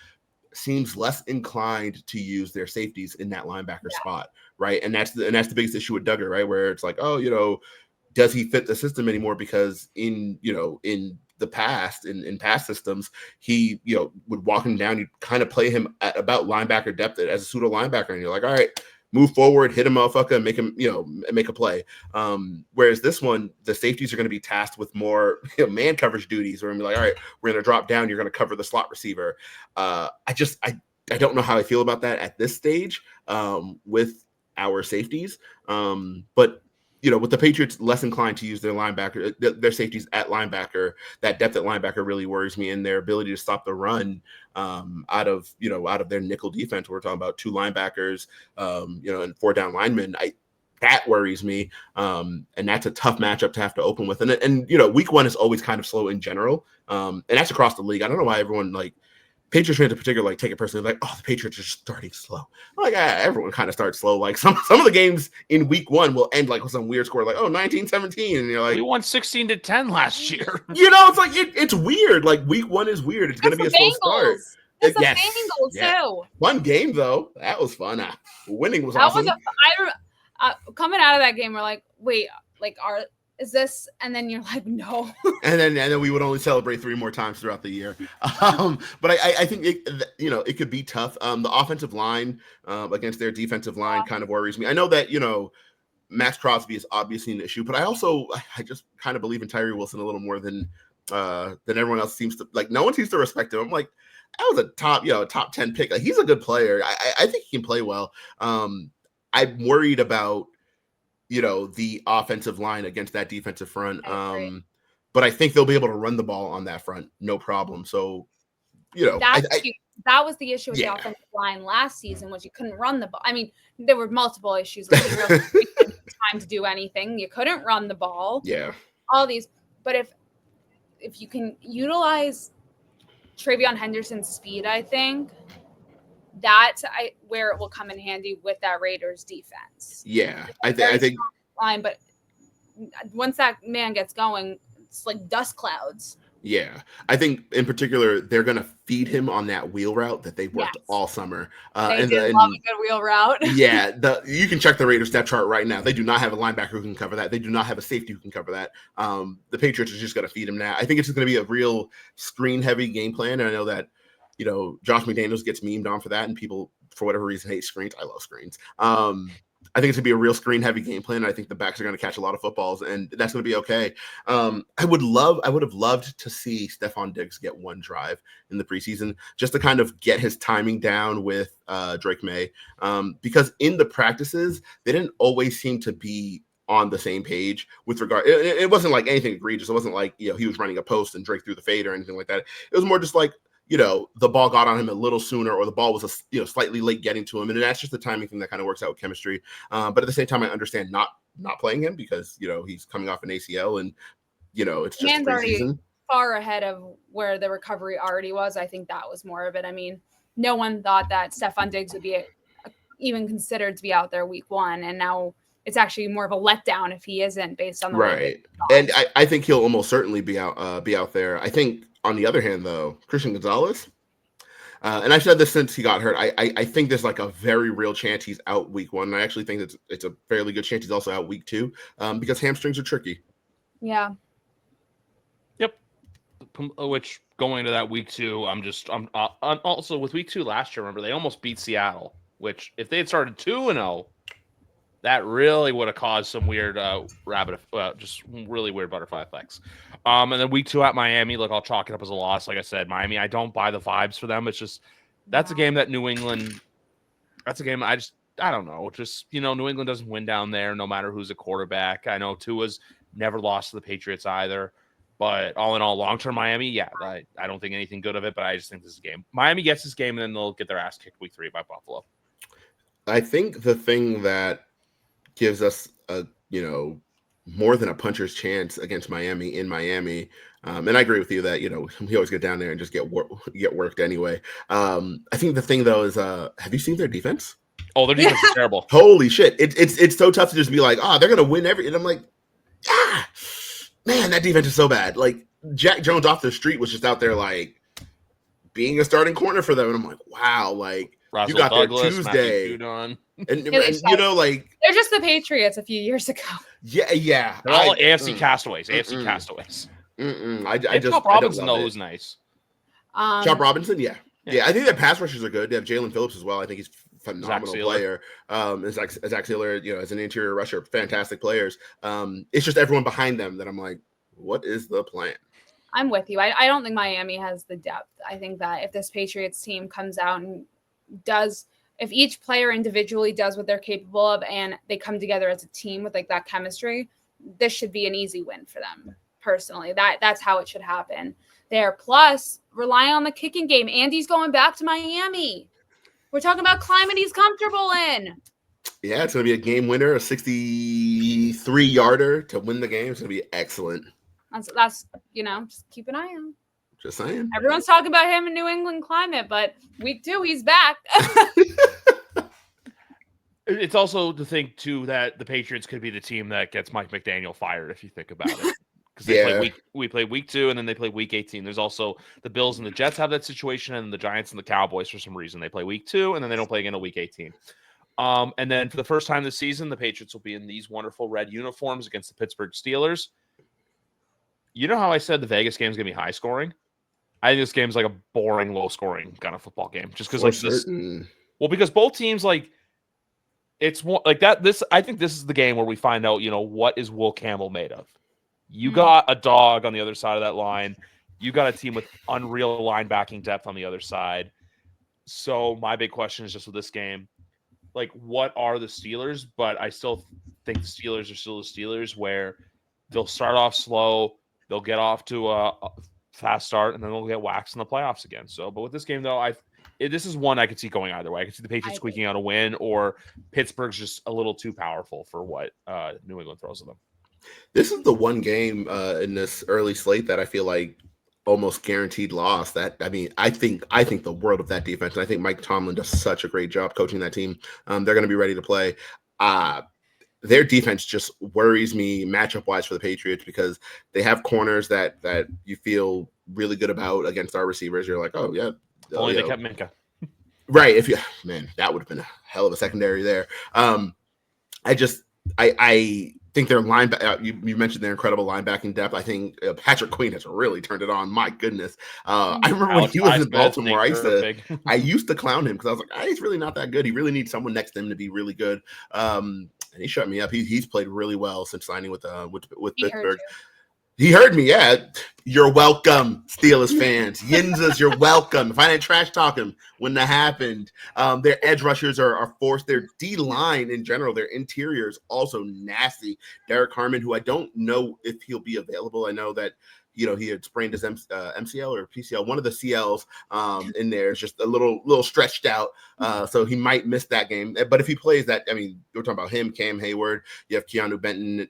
seems less inclined to use their safeties in that linebacker spot. Right. And that's the biggest issue with Duggar. Right. Where it's like, does he fit the system anymore? Because in the past, in past systems, he would walk him down. You'd kind of play him at about linebacker depth as a pseudo linebacker, and you're like, all right, move forward, hit a motherfucker, and make him make a play. Whereas this one, the safeties are going to be tasked with more man coverage duties. We're going to be like, all right, we're going to drop down. You're going to cover the slot receiver. I don't know how I feel about that at this stage with our safeties, but. With the Patriots less inclined to use their linebacker, their safeties at linebacker, that depth at linebacker really worries me, and their ability to stop the run out of their nickel defense. We're talking about two linebackers, and 4 down linemen. That worries me, and that's a tough matchup to have to open with. And week 1 is always kind of slow in general, and that's across the league. I don't know why everyone like. Patriots fans in particular like take it personally, like, the Patriots are starting slow. I'm like, everyone kind of starts slow. Like some of the games in week 1 will end like with some weird score, like 19-17, and you're like, we won 16-10 last year. It's like it's weird. Like week 1 is weird. It's going to be a slow start. It's the Bengals too. One game though, that was fun. Winning was awesome. Coming out of that game, we're like, wait, like is this? And then you're like, no. and then we would only celebrate 3 more times throughout the year. But I think it could be tough. The offensive line against their defensive line kind of worries me. I know that Max Crosby is obviously an issue, but I just kind of believe in Tyree Wilson a little more than everyone else seems to. Like no one seems to respect him. I'm like, that was a top 10 pick. Like he's a good player. I think he can play well. I'm worried about. The offensive line against that defensive front. But I think they'll be able to run the ball on that front, no problem. So, that was the issue with the offensive line last season, was you couldn't run the ball. I mean, there were multiple issues. Like you really didn't have time to do anything. You couldn't run the ball. Yeah. All these, but if you can utilize Travion Henderson's speed, I think. That's where it will come in handy with that Raiders defense. Yeah, I think line, but once that man gets going, it's like dust clouds. Yeah, I think in particular they're going to feed him on that wheel route that they've worked all summer. They love a good wheel route. Yeah, you can check the Raiders depth chart right now. They do not have a linebacker who can cover that. They do not have a safety who can cover that. The Patriots are just going to feed him now. I think it's just going to be a real screen-heavy game plan, and I know that Josh McDaniels gets memed on for that, and people, for whatever reason, hate screens. I love screens. I think it's gonna be a real screen heavy game plan. I think the backs are gonna catch a lot of footballs, and that's gonna be okay. I would have loved to see Stephon Diggs get one drive in the preseason just to kind of get his timing down with Drake May, because in the practices they didn't always seem to be on the same page with regard. It wasn't like anything egregious. It wasn't like he was running a post and Drake threw the fade or anything like that. It was more just like, the ball got on him a little sooner, or the ball was slightly late getting to him, and that's just the timing thing that kind of works out with chemistry. But at the same time, I understand not playing him because he's coming off an ACL, and it's just preseason. Far ahead of where the recovery already was. I think that was more of it. I mean, no one thought that Stephon Diggs would be even considered to be out there week 1, and now it's actually more of a letdown if he isn't, based on the right. And I think he'll almost certainly be out there. I think. On the other hand, though, Christian Gonzalez, and I've said this since he got hurt, I think there's like a very real chance he's out week 1. And I actually think it's a fairly good chance he's also out week 2, because hamstrings are tricky. Yeah. Yep. Which, going into that week 2, I'm also with week 2 last year. Remember, they almost beat Seattle, which if they had started 2-0, that really would have caused some weird just really weird butterfly effects. And then week 2 at Miami, look, I'll chalk it up as a loss. Like I said, Miami, I don't buy the vibes for them. It's just that's a game that New England. That's a game I don't know. Just New England doesn't win down there, no matter who's a quarterback. I know Tua's never lost to the Patriots either. But all in all, long-term Miami, yeah, I don't think anything good of it. But I just think this is a game. Miami gets this game, and then they'll get their ass kicked week 3 by Buffalo. I think the thing that gives us a more than a puncher's chance against Miami in Miami, and I agree with you that we always get down there and just get worked anyway. I think the thing though is, have you seen their defense? Oh, their defense is terrible. Holy shit! It's so tough to just be like, they're gonna win and I'm like, man, that defense is so bad. Like Jack Jones off the street was just out there like being a starting corner for them, and I'm like, wow, like. Russell you got Douglas, there Tuesday, and like they're just the Patriots a few years ago. Yeah. They're all AFC castaways. AFC castaways. Chop Robinson though was nice. Chop Robinson, yeah. I think their pass rushers are good. They have Jalen Phillips as well. I think he's a phenomenal player. Zach Sealer, as an interior rusher, fantastic players. It's just everyone behind them that I'm like, what is the plan? I'm with you. I don't think Miami has the depth. I think that if this Patriots team comes out and if each player individually does what they're capable of and they come together as a team with like that chemistry, this should be an easy win for them. Personally, that's how it should happen there. Plus, relying on the kicking game. Andy's going back to Miami. We're talking about climate he's comfortable in. Yeah, it's going to be a game winner, a 63-yarder to win the game. It's going to be excellent. That's just keep an eye out. Just saying. Everyone's talking about him in New England climate, but week 2, he's back. It's also to think, too, that the Patriots could be the team that gets Mike McDaniel fired, if you think about it. Because we play week 2, and then they play week 18. There's also the Bills and the Jets have that situation, and the Giants and the Cowboys, for some reason, they play week 2, and then they don't play again until week 18. And then for the first time this season, the Patriots will be in these wonderful red uniforms against the Pittsburgh Steelers. You know how I said the Vegas game is going to be high scoring? I think this game's like a boring, low-scoring kind of football game. Just because, because both teams, it's more like that. I think this is the game where we find out, what is Will Campbell made of? You got a dog on the other side of that line. You got a team with unreal linebacking depth on the other side. So my big question is just with this game, what are the Steelers? But I still think the Steelers are still the Steelers, where they'll start off slow, they'll get off to a fast start, and then they'll get waxed in the playoffs again. So, but with this game though, this is one I could see going either way. I could see the Patriots squeaking out a win, or Pittsburgh's just a little too powerful for what New England throws at them. This is the one game in this early slate that I feel like almost guaranteed loss. I think the world of that defense, and I think Mike Tomlin does such a great job coaching that team. They're going to be ready to play. Their defense just worries me matchup wise for the Patriots, because they have corners that you feel really good about against our receivers. You're like, oh yeah, only they kept Minka. Right. That would have been a hell of a secondary there. I think their linebacker. You mentioned their incredible linebacking depth. I think Patrick Queen has really turned it on. My goodness, I remember when he was in Baltimore. I used to clown him because I was like, he's really not that good. He really needs someone next to him to be really good. And he shut me up. He's played really well since signing with Pittsburgh. He heard me, yeah. You're welcome, Steelers fans. Yinzas, you're welcome. If I didn't trash talk him, wouldn't have happened. Their edge rushers are forced. Their D-line in general, their interior is also nasty. Derek Harmon, who I don't know if he'll be available. I know that he had sprained his MCL or PCL, one of the CLs in there is just a little stretched out. So he might miss that game. But if he plays that, I mean, we're talking about him, Cam Hayward. You have Keanu Benton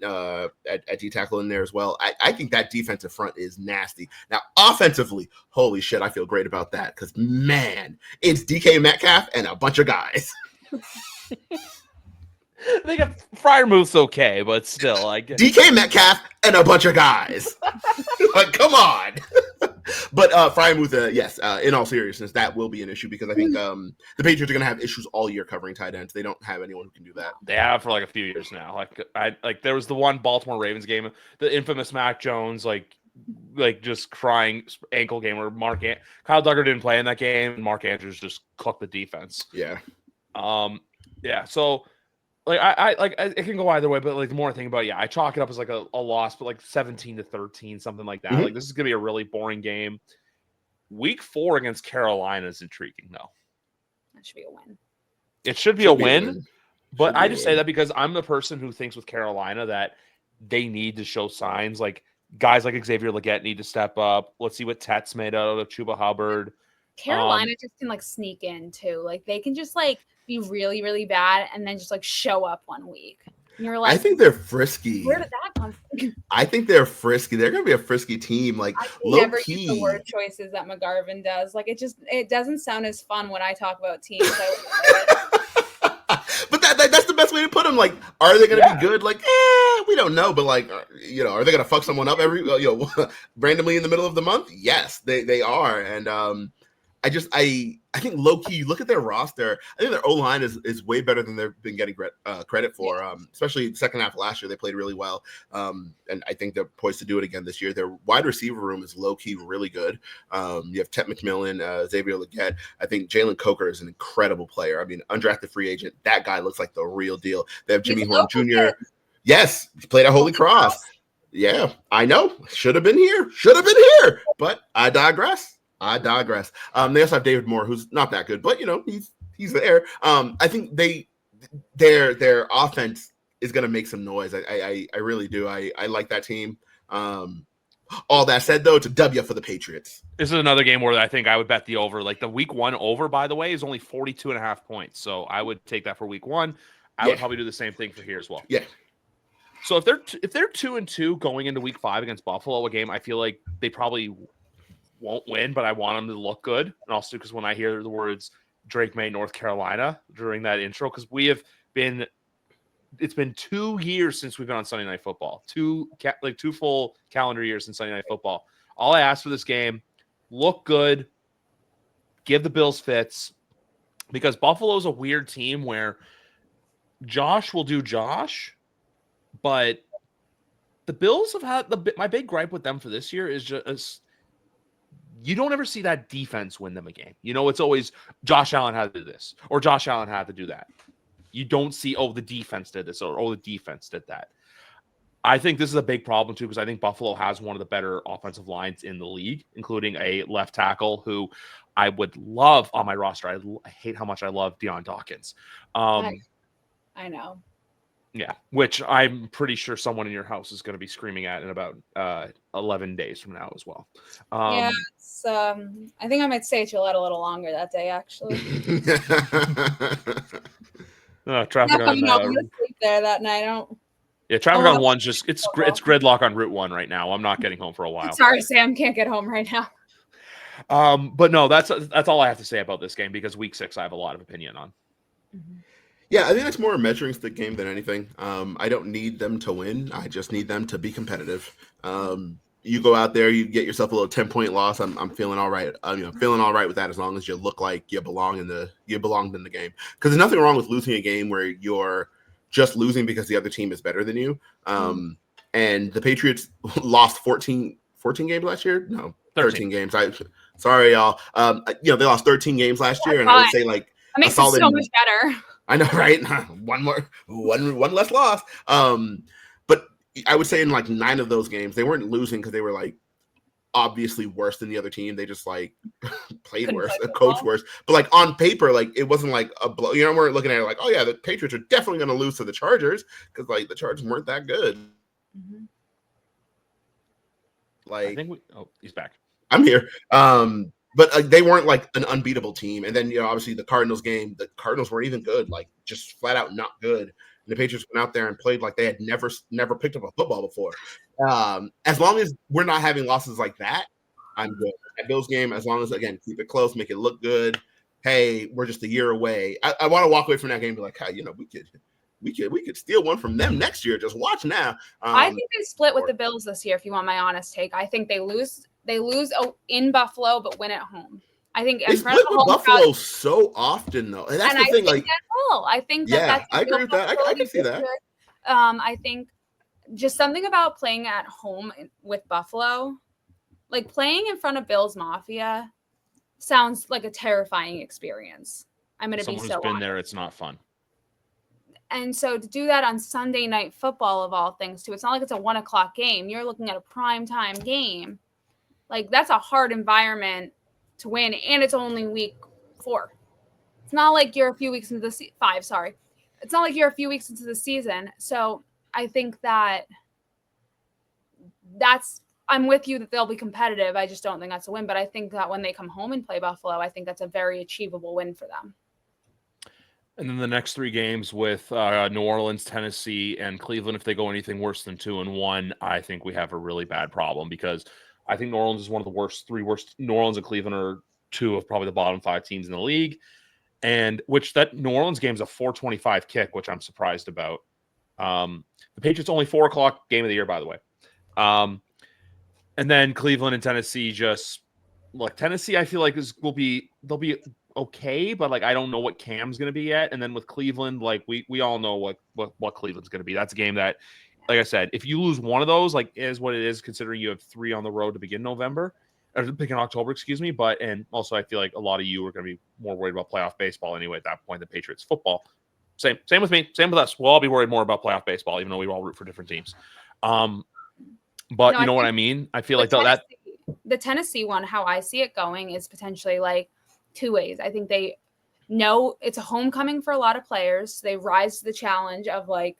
at D-tackle in there as well. I think that defensive front is nasty. Now, offensively, holy shit, I feel great about that because, man, it's DK Metcalf and a bunch of guys. I think Freiermuth's okay, but still, like DK Metcalf and a bunch of guys. Like, come on. But Freiermuth, yes, in all seriousness, that will be an issue because I think the Patriots are going to have issues all year covering tight ends. They don't have anyone who can do that. They have for like a few years now. Like there was the one Baltimore Ravens game, the infamous Mac Jones, like just crying ankle game where Kyle Duggar didn't play in that game, and Mark Andrews just cooked the defense. Yeah. Yeah. So. Like it can go either way, but like the more I think about it, I chalk it up as like a loss, but like 17-13, something like that. Mm-hmm. Like this is gonna be a really boring game. Week 4 against Carolina is intriguing, though. That should be a win. It should be a win, but I just say that because I'm the person who thinks with Carolina that they need to show signs. Like guys like Xavier Legette need to step up. Let's see what Tet's made out of Chuba Hubbard. Carolina just can like sneak in too. Like they can just like be really, really bad and then just like show up one week. And you're like, I think they're frisky. Where did that come from? I think they're frisky. They're gonna be a frisky team. Like never use the word choices that McGarvin does. Like it doesn't sound as fun when I talk about teams. But that's the best way to put them. Like, are they gonna be good? Like, we don't know. But like, are they gonna fuck someone up randomly in the middle of the month? Yes, they are. And I think low key, you look at their roster. I think their O-line is way better than they've been getting credit for. Especially the second half of last year, they played really well. And I think they're poised to do it again this year. Their wide receiver room is low key really good. You have Tet McMillan, Xavier Legette. I think Jalen Coker is an incredible player. I mean, undrafted free agent. That guy looks like the real deal. They have Jimmy Horn Jr. Yes, he played at Holy Cross. Yeah, I know. Should have been here. But I digress. They also have David Moore, who's not that good, but he's there. I think their offense is going to make some noise. I really do. I like that team. All that said, though, it's a W for the Patriots. This is another game where I think I would bet the over. Like the week 1 over, by the way, is only 42.5 points. So I would take that for week 1. I would probably do the same thing for here as well. Yeah. So if they're 2-2 going into week 5 against Buffalo, a game I feel like they probably won't win, but I want them to look good. And also because when I hear the words Drake May, North Carolina during that intro, because it's been 2 years since we've been on Sunday Night Football, 2 full calendar years since Sunday Night Football. All I ask for this game, look good, give the Bills fits, because Buffalo's a weird team where Josh will do Josh, but the Bills have had my big gripe with them for this year is just you don't ever see that defense win them a game. It's always Josh Allen had to do this or Josh Allen had to do that. You don't see, the defense did this or the defense did that. I think this is a big problem too because I think Buffalo has one of the better offensive lines in the league, including a left tackle who I would love on my roster. I hate how much I love Deion Dawkins. I know. Yeah, which I'm pretty sure someone in your house is going to be screaming at in about 11 days from now as well. I think I might stay at Gillette a little longer that day, actually. Traffic on sleep there that night. Traffic on 1's just it's gridlock on Route 1 right now. I'm not getting home for a while. Sorry, Sam, can't get home right now. But no, that's all I have to say about this game because week 6 I have a lot of opinion on. Mm-hmm. Yeah, I think it's more a measuring stick game than anything. I don't need them to win. I just need them to be competitive. You go out there, you get yourself a little 10-point loss. I'm feeling all right. Feeling all right with that as long as you look like you belonged in the game. Because there's nothing wrong with losing a game where you're just losing because the other team is better than you. And the Patriots lost 14 games last year. No, 13 games. Sorry, y'all. They lost 13 games last year, and I would say like that makes it so much better. I know, right? one less loss. But I would say in like 9 of those games, they weren't losing because they were like obviously worse than the other team. They just like played worse, coached worse. But like on paper, like it wasn't like a blow. We're looking at it like, oh yeah, the Patriots are definitely going to lose to the Chargers because like the Chargers weren't that good. Like I think he's back. I'm here. But they weren't like an unbeatable team. And then, obviously the Cardinals game, the Cardinals weren't even good, like just flat out not good. And the Patriots went out there and played like they had never picked up a football before. As long as we're not having losses like that, I'm good. At Bills game, as long as, again, keep it close, make it look good. Hey, we're just a year away. I want to walk away from that game and be like, hey, we could steal one from them next year. Just watch now. I think they split with the Bills this year, if you want my honest take. I think they lose in Buffalo, but win at home. I think they split with Buffalo so often, though. And that's the thing. Like, I think that's I agree with that. I can see that. I think just something about playing at home with Buffalo, like playing in front of Bills Mafia, sounds like a terrifying experience. I'm going to be so honest. Someone who's been there, it's not fun. And so to do that on Sunday Night Football, of all things, too, it's not like it's a 1:00 game. You're looking at a prime time game. Like, that's a hard environment to win, and it's only week 4. It's not like you're a few weeks into the 5, sorry. It's not like you're a few weeks into the season. So I think I'm with you that they'll be competitive. I just don't think that's a win. But I think that when they come home and play Buffalo, I think that's a very achievable win for them. And then the next 3 games with New Orleans, Tennessee, and Cleveland, if they go anything worse than 2-1, I think we have a really bad problem because I think New Orleans is one of the 3 worst. New Orleans and Cleveland are 2 of probably the bottom 5 teams in the league. And which that New Orleans game is a 4:25 kick, which I'm surprised about. The Patriots only 4:00 game of the year, by the way. And then Cleveland and Tennessee Tennessee, I feel like they'll be okay, but like I don't know what Cam's going to be yet. And then with Cleveland, like we all know what Cleveland's going to be. That's a game that, like I said, if you lose one of those, like is what it is, considering you have 3 on the road to begin October, excuse me. And also I feel like a lot of you are going to be more worried about playoff baseball anyway at that point than Patriots football. Same with me, same with us. We'll all be worried more about playoff baseball, even though we all root for different teams. But you know what I mean? I feel like the Tennessee one, how I see it going is potentially like 2 ways. I think they know it's a homecoming for a lot of players. They rise to the challenge of like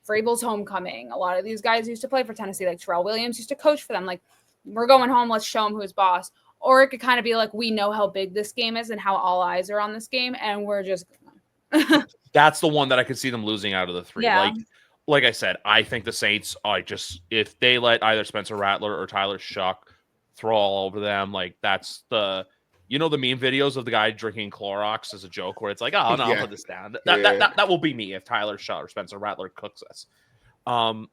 Vrabel's homecoming. A lot of these guys used to play for Tennessee, like Terrell Williams used to coach for them. Like, we're going home, let's show them who's boss. Or it could kind of be like, we know how big this game is and how all eyes are on this game, and we're just that's the one that I could see them losing out of the 3. Yeah. Like I said, I think the Saints are just, if they let either Spencer Rattler or Tyler Shuck throw all over them, like that's the meme videos of the guy drinking Clorox as a joke where it's like, oh no, I'll put this down. That will be me if Tyler Shuck or Spencer Rattler cooks us. And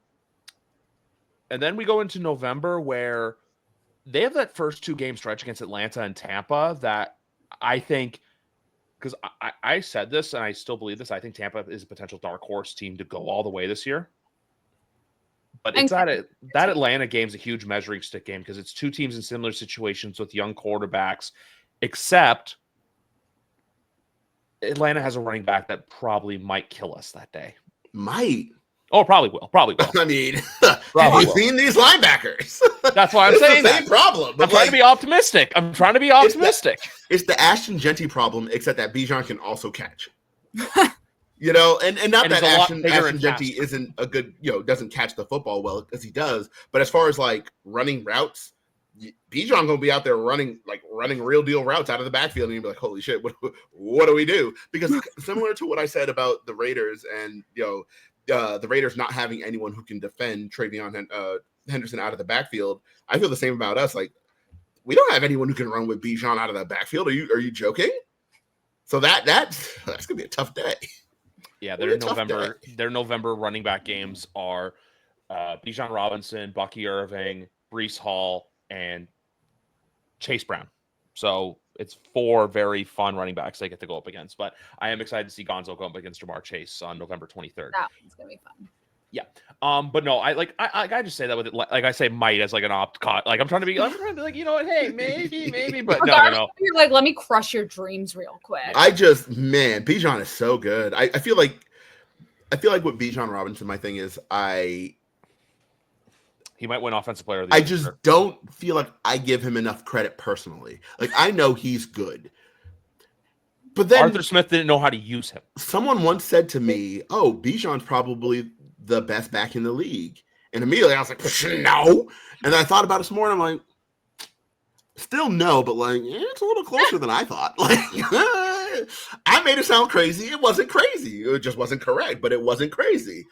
then we go into November where they have that first 2 game stretch against Atlanta and Tampa that I think, because I said this and I still believe this, I think Tampa is a potential dark horse team to go all the way this year. But it's that Atlanta game's a huge measuring stick game because it's 2 teams in similar situations with young quarterbacks, except Atlanta has a running back that probably might kill us that day. Might. Oh, probably will. I mean, have you seen these linebackers? That's why I'm saying the same problem. I'm trying to be optimistic. It's the Ashton Genty problem, except that Bijan can also catch. and not that Ashton Genty isn't a good, doesn't catch the football well, because he does. But as far as like running routes, Bijan gonna be out there running real deal routes out of the backfield, and you'll be like, holy shit, what do we do? Because similar to what I said about the Raiders and the Raiders not having anyone who can defend Travion Henderson out of the backfield, I feel the same about us. Like, we don't have anyone who can run with Bijan out of the backfield. Are you joking? So that's gonna be a tough day. Yeah, their November running back games are Bijan Robinson, Bucky Irving, Breece Hall, and Chase Brown. So it's 4 very fun running backs they get to go up against. But I am excited to see Gonzo go up against Jamar Chase on November 23rd. That one's gonna be fun. Yeah. But no, I just say that with it, like I say might as like an like I'm trying to be like, you know what, hey, maybe, but no. You're like, let me crush your dreams real quick. Bijan is so good. I feel like with Bijan Robinson, my thing is he might win offensive player of the year. I just don't feel like I give him enough credit personally. Like, I know he's good. But then Arthur Smith didn't know how to use him. Someone once said to me, "Oh, Bijan's probably the best back in the league." And immediately I was like, "No." And then I thought about it some more, and I'm like, still no, but like, it's a little closer than I thought. Like, I made it sound crazy. It wasn't crazy. It just wasn't correct, but it wasn't crazy.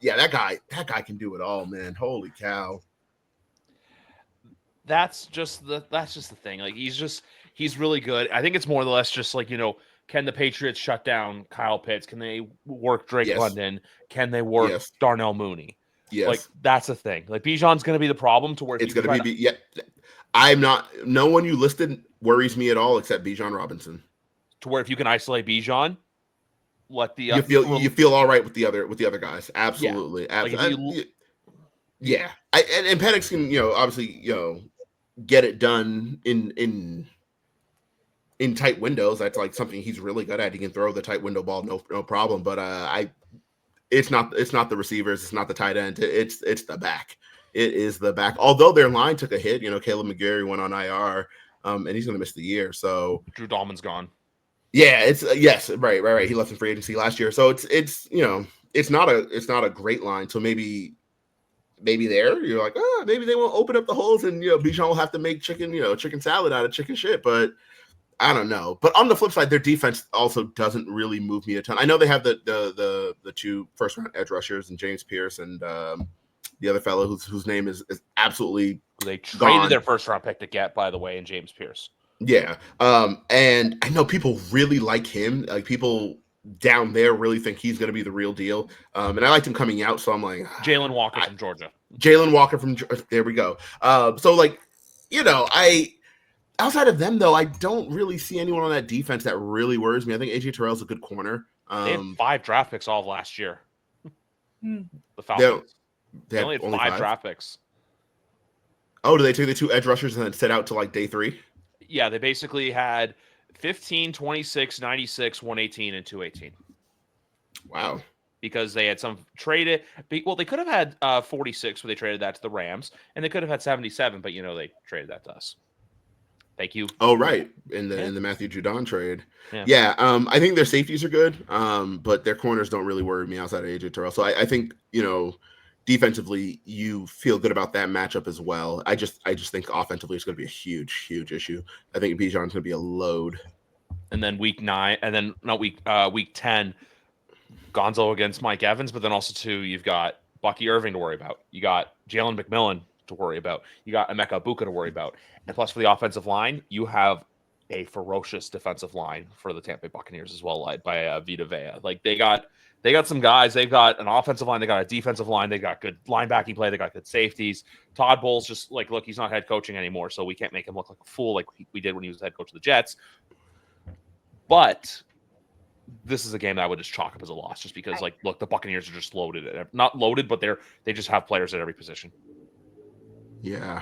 Yeah, that guy can do it all, man. Holy cow. That's just the thing. Like, he's really good. I think it's more or less just like, can the Patriots shut down Kyle Pitts? Can they work Drake London? Can they work Darnell Mooney? Yes. Like, that's the thing. Like, Bijan's going to be the problem to where it's going to be. Yeah, I'm not. No one you listed worries me at all except Bijan Robinson. To where if you can isolate Bijan, let the you feel all right with the other guys. Absolutely, yeah. Absolutely. Yeah, and Penix can obviously get it done in tight windows. That's like something he's really good at. He can throw the tight window ball, no problem. But it's not the receivers, it's not the tight end, it's the back. It is the back. Although their line took a hit, Caleb McGarry went on IR, and he's going to miss the year. So Drew Dahlman's gone. Yeah, it's yes, right. He left in free agency last year, so it's not a great line. So maybe there you're like, maybe they won't open up the holes, and Bijan will have to make chicken salad out of chicken shit. But I don't know. But on the flip side, their defense also doesn't really move me a ton. I know they have the 2 first round edge rushers and James Pierce and the other fellow whose name is absolutely they traded gone. Their first round pick to get, by the way, in James Pierce. Yeah. And I know people really like him. Like, people down there really think he's going to be the real deal. And I liked him coming out. So I'm like, Jalen Walker from Georgia. There we go. So like, outside of them though, I don't really see anyone on that defense that really worries me. I think AJ Terrell's a good corner. They had 5 draft picks all of last year. The Falcons. They only had 5 draft picks. Oh, do they take the 2 edge rushers and then set out to like day 3? Yeah, they basically had 15, 26, 96, 118, and 218. Wow. Because they had some traded. Well, they could have had 46, but they traded that to the Rams, and they could have had 77, but they traded that to us. Thank you. Oh, right. In the Matthew Judon trade. Yeah. I think their safeties are good, but their corners don't really worry me outside of AJ Terrell. So I think, defensively, you feel good about that matchup as well. I just think offensively it's going to be a huge, huge issue. I think Bijan's going to be a load. And then week 10, Gonzo against Mike Evans, but then also too, you've got Bucky Irving to worry about. You got Jalen McMillan to worry about. You got Emeka Ibuka to worry about. And plus for the offensive line, you have a ferocious defensive line for the Tampa Bay Buccaneers as well, led by Vita Vea. Like, they got some guys. They've got an offensive line. They got a defensive line. They got good linebacking play. They got good safeties. Todd Bowles just like, look, he's not head coaching anymore, so we can't make him look like a fool like we did when he was head coach of the Jets. But this is a game that I would just chalk up as a loss, just because, like, look, the Buccaneers are just loaded. Not loaded, but they just have players at every position. Yeah.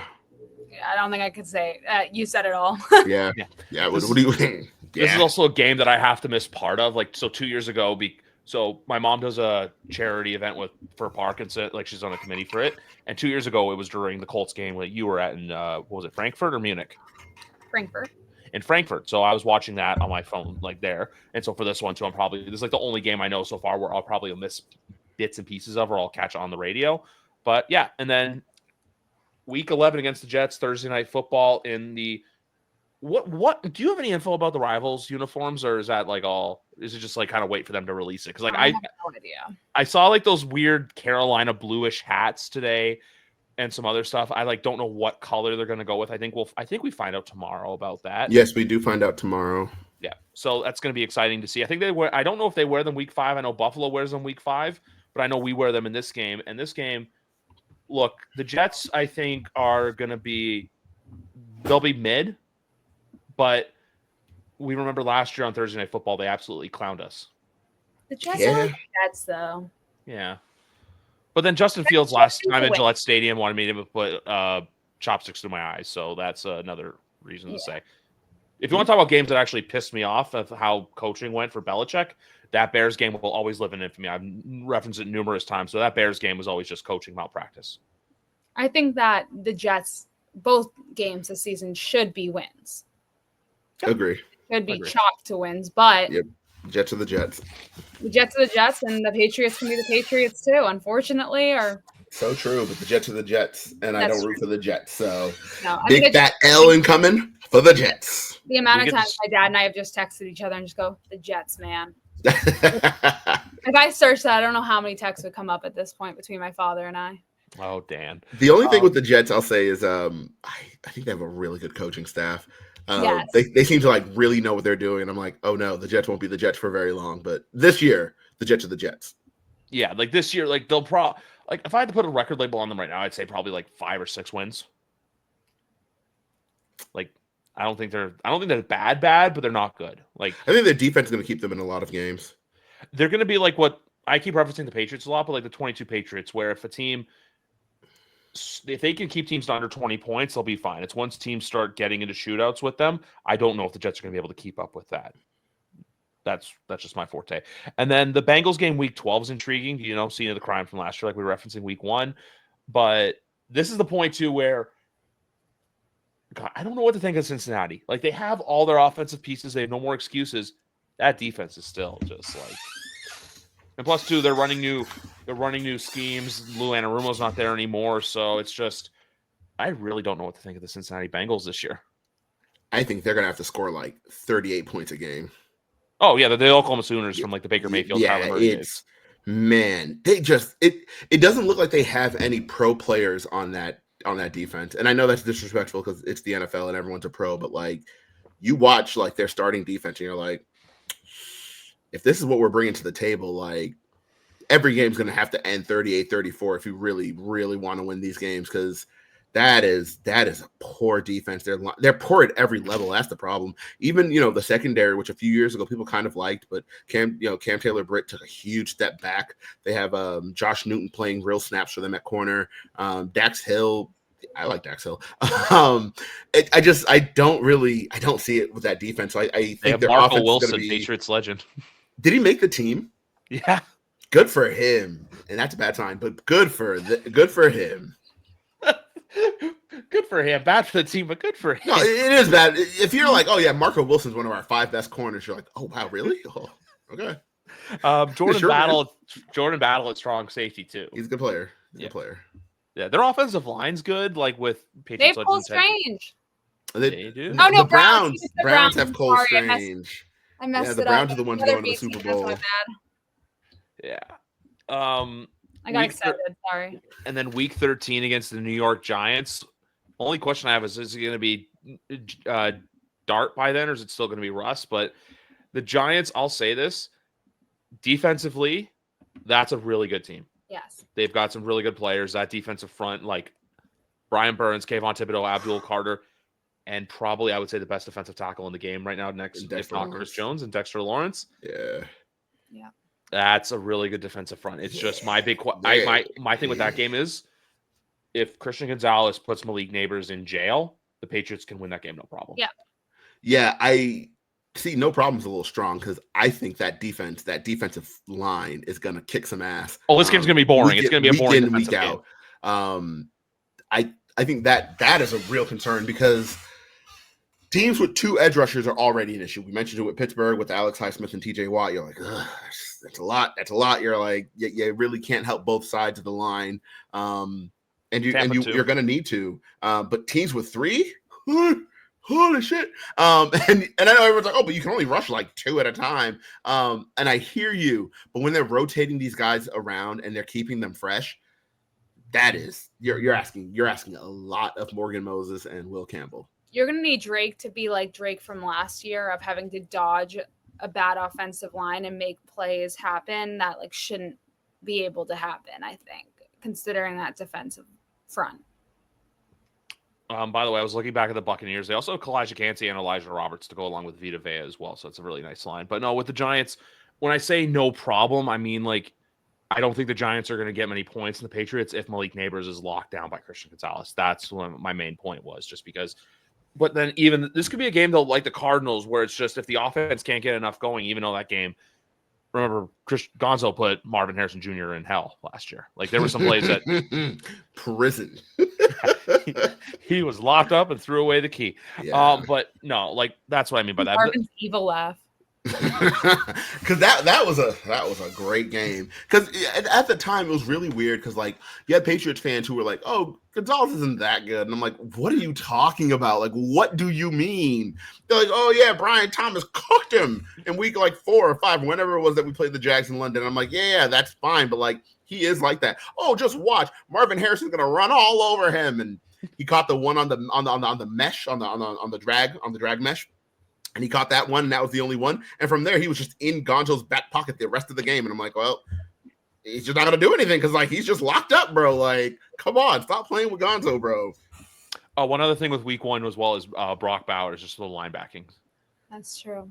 I don't think I could say you said it all. Yeah. What do you think? This is also a game that I have to miss part of. Like, so 2 years ago, so my mom does a charity event for Parkinson, like she's on a committee for it. And 2 years ago, it was during the Colts game that you were at in what was it, Frankfurt or Munich? Frankfurt. In Frankfurt. So I was watching that on my phone, like there. And so for this one too, this is like the only game I know so far where I'll probably miss bits and pieces of, or I'll catch it on the radio. But yeah, and then week 11 against the Jets, Thursday night football in the what do you have any info about the Rivals uniforms, or is that like is it just like kind of wait for them to release it? Because like I have no idea. I saw like those weird Carolina bluish hats today and some other stuff. I like don't know what color they're going to go with. I think we find out tomorrow about that. Yes, we do find out tomorrow. Yeah, so that's going to be exciting to see. I think I don't know if they wear them week 5. I know Buffalo wears them week 5, but I know we wear them in this game. And this game, look, the Jets I think are going to they'll be mid, but we remember last year on Thursday Night Football, they absolutely clowned us. The Jets Yeah. are like Jets, though. Yeah. But then Justin Fields last time at Gillette Stadium wanted me to put chopsticks to my eyes. So that's another reason to say. If you want to talk about games that actually pissed me off of how coaching went for Belichick, that Bears game will always live in infamy. I've referenced it numerous times. So that Bears game was always just coaching malpractice. I think that the Jets, both games this season, should be wins. Agree. Should be chalked to wins, but Yep. Jets are the Jets. The Jets are the Jets, and the Patriots can be the Patriots too, unfortunately. Or so true, but the Jets are the Jets, and I don't root for the Jets. So big fat L incoming for the Jets. The amount of times my dad and I have just texted each other and just go, "The Jets, man." If I searched that, I don't know how many texts would come up at this point between my father and I. Oh, Dan. The only thing with the Jets, I'll say, is I think they have a really good coaching staff. Yes. They seem to like really know what they're doing. And I'm like, oh no, the Jets won't be the Jets for very long. But this year, the Jets are the Jets. Yeah, like this year, like they'll like if I had to put a record label on them right now, I'd say probably like 5 or 6 wins. Like I don't think they're bad, but they're not good. Like I think their defense is going to keep them in a lot of games. They're going to be like what I keep referencing the Patriots a lot, but like the 22 Patriots, where if they can keep teams to under 20 points, they'll be fine. It's once teams start getting into shootouts with them, I don't know if the Jets are going to be able to keep up with that. That's just my forte. And then the Bengals game week 12 is intriguing, seeing the crime from last year, like we were referencing week 1. But this is the point too where God, I don't know what to think of Cincinnati. Like they have all their offensive pieces, they have no more excuses. That defense is still just like, and plus two, they're running new schemes. Lou Anarumo's not there anymore, so it's just I really don't know what to think of the Cincinnati Bengals this year. I think they're gonna have to score like 38 points a game. Oh yeah, the Oklahoma Sooners from like the Baker Mayfield. Yeah, they just it doesn't look like they have any pro players on that defense. And I know that's disrespectful because it's the NFL and everyone's a pro, but like you watch like their starting defense and you're like, if this is what we're bringing to the table, like every game's going to have to end 38-34 if you really, really want to win these games, because that is a poor defense. They're poor at every level. That's the problem. Even, the secondary, which a few years ago people kind of liked, but Cam Taylor-Britt took a huge step back. They have Josh Newton playing real snaps for them at corner. Dax Hill. I like Dax Hill. I don't see it with that defense. So I think their Marco offense Wilson, is going to be Patriots legend. Did he make the team? Yeah. Good for him. And that's a bad sign, but good for him. Good for him. Bad for the team, but good for him. No, it is bad. If you're like, oh yeah, Marco Wilson's one of our 5 best corners, you're like, oh wow, really? Oh, okay. Jordan Battle at strong safety too. He's a good player. Yeah, their offensive line's good. Like with Patriots, they pull Strange. They do. Oh no, the Browns have Cole Strange. I messed it up. The Browns are the ones going to the Super Bowl. That's my bad. Yeah. I got excited. Sorry. And then week 13 against the New York Giants. Only question I have is it going to be Dart by then, or is it still going to be Russ? But the Giants, I'll say this, defensively, that's a really good team. Yes. They've got some really good players. That defensive front, like Brian Burns, Kayvon Thibodeau, Abdul Carter, and probably I would say the best defensive tackle in the game right now, next if not Chris Jones and Dexter Lawrence. Yeah. That's a really good defensive front. It's just my big my thing with that game is if Christian Gonzalez puts Malik Neighbors in jail, the Patriots can win that game no problem. Yeah. Yeah, I see no problem's a little strong because I think that defensive line is going to kick some ass. Oh, this game's going to be boring. It's going to be a boring defensive game. I think that is a real concern because teams with 2 edge rushers are already an issue. We mentioned it with Pittsburgh with Alex Highsmith and TJ Watt. You're like, that's a lot. That's a lot. You're like, you really can't help both sides of the line. And you're going to need to. But teams with 3, holy shit. And I know everyone's like, oh, but you can only rush like 2 at a time. And I hear you, but when they're rotating these guys around and they're keeping them fresh, that is you're asking a lot of Morgan Moses and Will Campbell. You're going to need Drake to be like Drake from last year of having to dodge a bad offensive line and make plays happen that like shouldn't be able to happen, I think, considering that defensive front. By the way, I was looking back at the Buccaneers. They also have Kalijah Kancey and Elijah Roberts to go along with Vita Vea as well. So it's a really nice line. But no, with the Giants, when I say no problem, I mean like I don't think the Giants are going to get many points in the Patriots if Malik Neighbors is locked down by Christian Gonzalez. That's what my main point was, just because. But then even this could be a game though, like the Cardinals, where it's just if the offense can't get enough going, even though that game. Remember, Gonzo put Marvin Harrison Jr. in hell last year. Like there were some plays that prison. he was locked up and threw away the key. Yeah. But no, like that's what I mean by that. Marvin's evil laugh. Because that was a great game. Because at the time it was really weird. Because like you had Patriots fans who were like, "Oh, Gonzalez isn't that good," and I'm like, "What are you talking about? Like, what do you mean?" They're like, "Oh yeah, Brian Thomas cooked him in week like 4 or 5, whenever it was that we played the Jags in London." I'm like, "Yeah, that's fine, but like he is like that." "Oh, just watch, Marvin Harrison's gonna run all over him," and he caught the one on the mesh on the drag mesh. And he caught that one, and that was the only one. And from there, he was just in Gonzo's back pocket the rest of the game. And I'm like, well, he's just not going to do anything because, like, he's just locked up, bro. Like, come on, stop playing with Gonzo, bro. One other thing with week 1 as well is Brock Bowers, just the linebacking. That's true.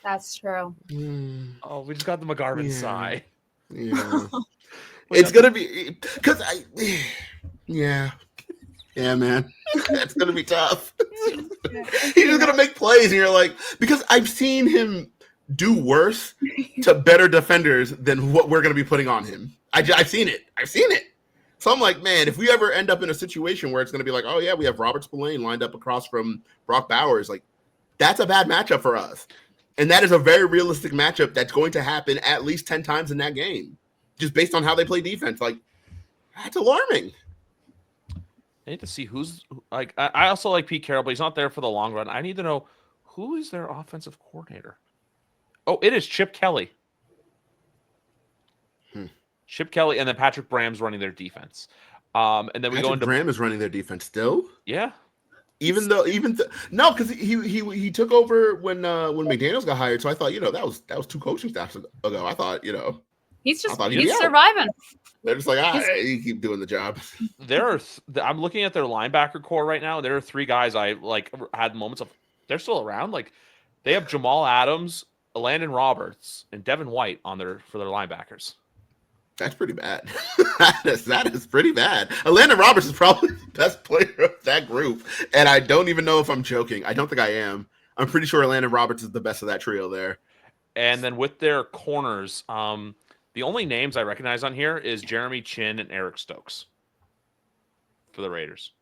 That's true. Oh, we just got the McGarvin sigh. Yeah. It's going to be – because yeah, man. That's going to be tough. He's just going to make plays, and you're like – because I've seen him do worse to better defenders than what we're going to be putting on him. I've seen it. So I'm like, man, if we ever end up in a situation where it's going to be like, oh, yeah, we have Robert Spillane lined up across from Brock Bowers, like, that's a bad matchup for us. And that is a very realistic matchup that's going to happen at least 10 times in that game, just based on how they play defense. Like, that's alarming. I need to see who's like. I also like Pete Carroll, but he's not there for the long run. I need to know who is their offensive coordinator. Oh, it is Chip Kelly. Chip Kelly, and then Patrick Bram's running their defense. And then we go into Bram is running their defense still. Yeah. No, because he took over when McDaniels got hired. So I thought that was 2 coaching staffs ago. I thought he's surviving. They're just like, you keep doing the job. I'm looking at their linebacker core right now. There are 3 guys I like had moments of. They're still around. Like they have Jamal Adams, Landon Roberts, and Devin White for their linebackers. That's pretty bad. that is pretty bad. Landon Roberts is probably the best player of that group, and I don't even know if I'm joking. I don't think I am. I'm pretty sure Landon Roberts is the best of that trio there. And then with their corners, the only names I recognize on here is Jeremy Chin and Eric Stokes for the Raiders.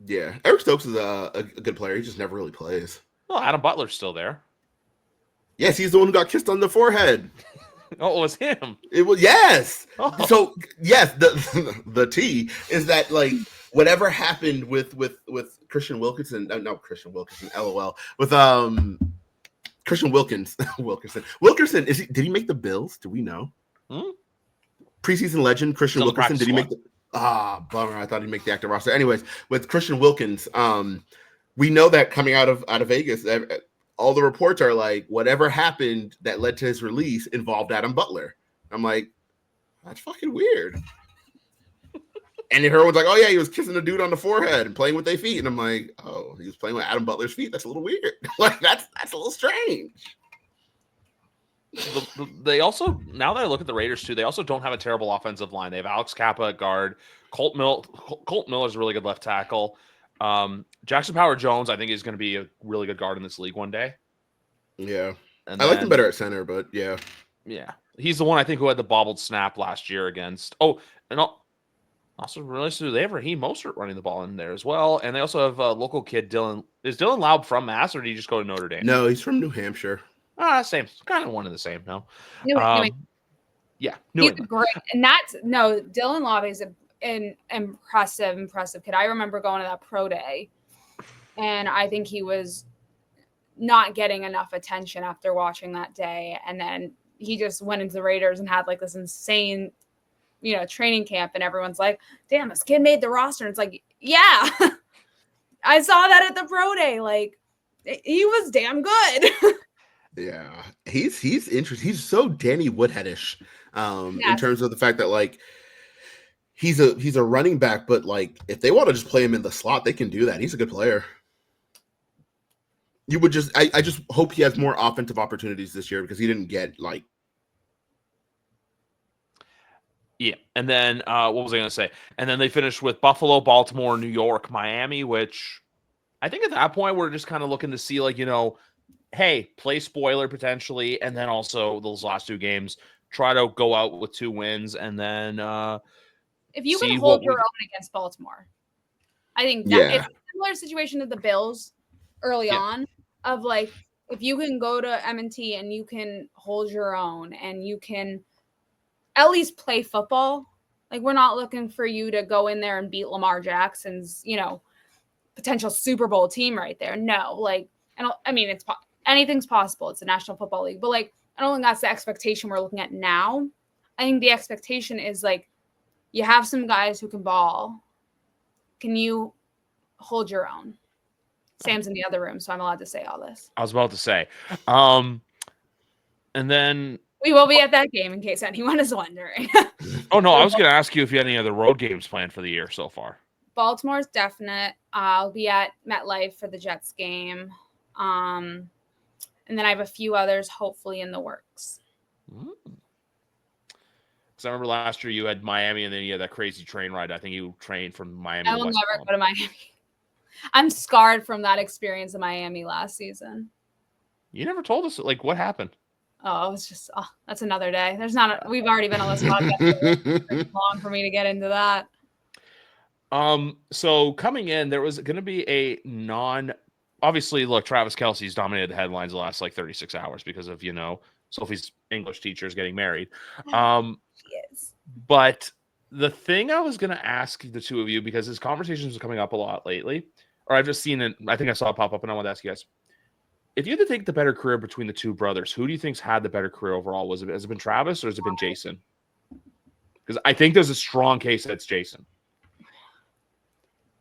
Yeah, Eric Stokes is a good player. He just never really plays. Well, Adam Butler's still there. Yes, he's the one who got kissed on the forehead. Oh, it was him. It was, yes. Oh. So yes, the T is that like whatever happened with Christian Wilkinson, no Christian Wilkinson, LOL, with Christian Wilkerson. Did he make the Bills? Do we know? Preseason legend Christian Wilkinson. Did he make the? Bummer. I thought he'd make the active roster. Anyways, with Christian Wilkins, we know that coming out of Vegas, all the reports are like whatever happened that led to his release involved Adam Butler. I'm like, that's fucking weird. And everyone's like, oh yeah, he was kissing a dude on the forehead and playing with their feet. And I'm like, oh, he was playing with Adam Butler's feet. That's a little weird. Like that's a little strange. They also, now that I look at the Raiders too, they also don't have a terrible offensive line. They have Alex Kappa at guard. Colt Miller's a really good left tackle. Jackson Power-Jones, I think, is going to be a really good guard in this league one day. Yeah. I like him better at center, but yeah. Yeah. He's the one, I think, who had the bobbled snap last year against. Oh, and also realized they have Raheem Mostert running the ball in there as well. And they also have a local kid, Dylan. Is Dylan Laub from Mass, or did he just go to Notre Dame? No, he's from New Hampshire. Same. Kind of one and the same, no? New yeah. He's great. And Dylan Laub is an impressive kid. I remember going to that pro day, and I think he was not getting enough attention after watching that day. And then he just went into the Raiders and had like this insane, training camp, and everyone's like, damn, this kid made the roster. And it's like, yeah, I saw that at the pro day. Like he was damn good. Yeah. He's interesting. He's so Danny Woodhead-ish in terms of the fact that like, he's a running back, but like if they want to just play him in the slot, they can do that. He's a good player. You would just I just hope he has more offensive opportunities this year because he didn't get like. Yeah, and then what was I going to say? And then they finished with Buffalo, Baltimore, New York, Miami, which I think at that point we're just kind of looking to see, like, hey, play spoiler potentially, and then also those last 2 games, try to go out with 2 wins, and then if you see can hold what your own against Baltimore, I think that Yeah. it's a similar situation to the Bills early on of like if you can go to M&T and you can hold your own and you can at least play football. Like we're not looking for you to go in there and beat Lamar Jackson's, potential Super Bowl team right there. No, like it's anything's possible. It's the National Football League, but like I don't think that's the expectation we're looking at now. I think the expectation is like you have some guys who can ball. Can you hold your own? Sam's in the other room, so I'm allowed to say all this. I was about to say. And then we will be at that game in case anyone is wondering. Oh, no, I was going to ask you if you had any other road games planned for the year so far. Baltimore's definite. I'll be at MetLife for the Jets game. And then I have a few others hopefully in the works. Because I remember last year you had Miami and then you had that crazy train ride. I think you trained from Miami I will never go to Miami. I'm scarred from that experience in Miami last season. You never told us, like, what happened. Oh, it's just, that's another day. We've already been on this podcast. It's long for me to get into that. So coming in, there was going to be obviously, look, Travis Kelce's dominated the headlines the last, 36 hours because of, Sophie's English teachers getting married. She is. But the thing I was going to ask the two of you, because this conversation is coming up a lot lately, or I've just seen it, I think I saw it pop up, and I want to ask you guys, if you had to take the better career between the two brothers, who do you think's had the better career overall? Has it been Travis or has it been Jason? Because I think there's a strong case that it's Jason.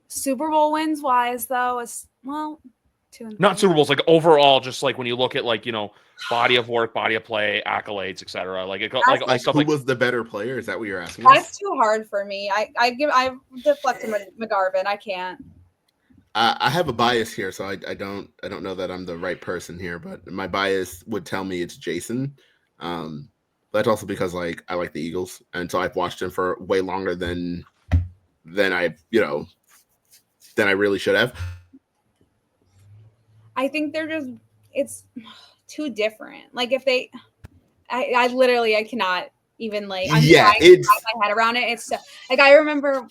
Super Bowl wins wise, though, is, 2 and 3. Not Super Bowls, like overall, just like when you look at body of work, body of play, accolades, etc. Who was the better player? Is that what you're asking? That's too hard for me. I deflect to McGarvin. I can't. I have a bias here, so I don't know that I'm the right person here, but my bias would tell me it's Jason. That's also because I like the Eagles, and so I've watched them for way longer than I than I really should have. I think it's too different. Like if I literally I cannot even I'm trying to wrap my head around it. It's I remember.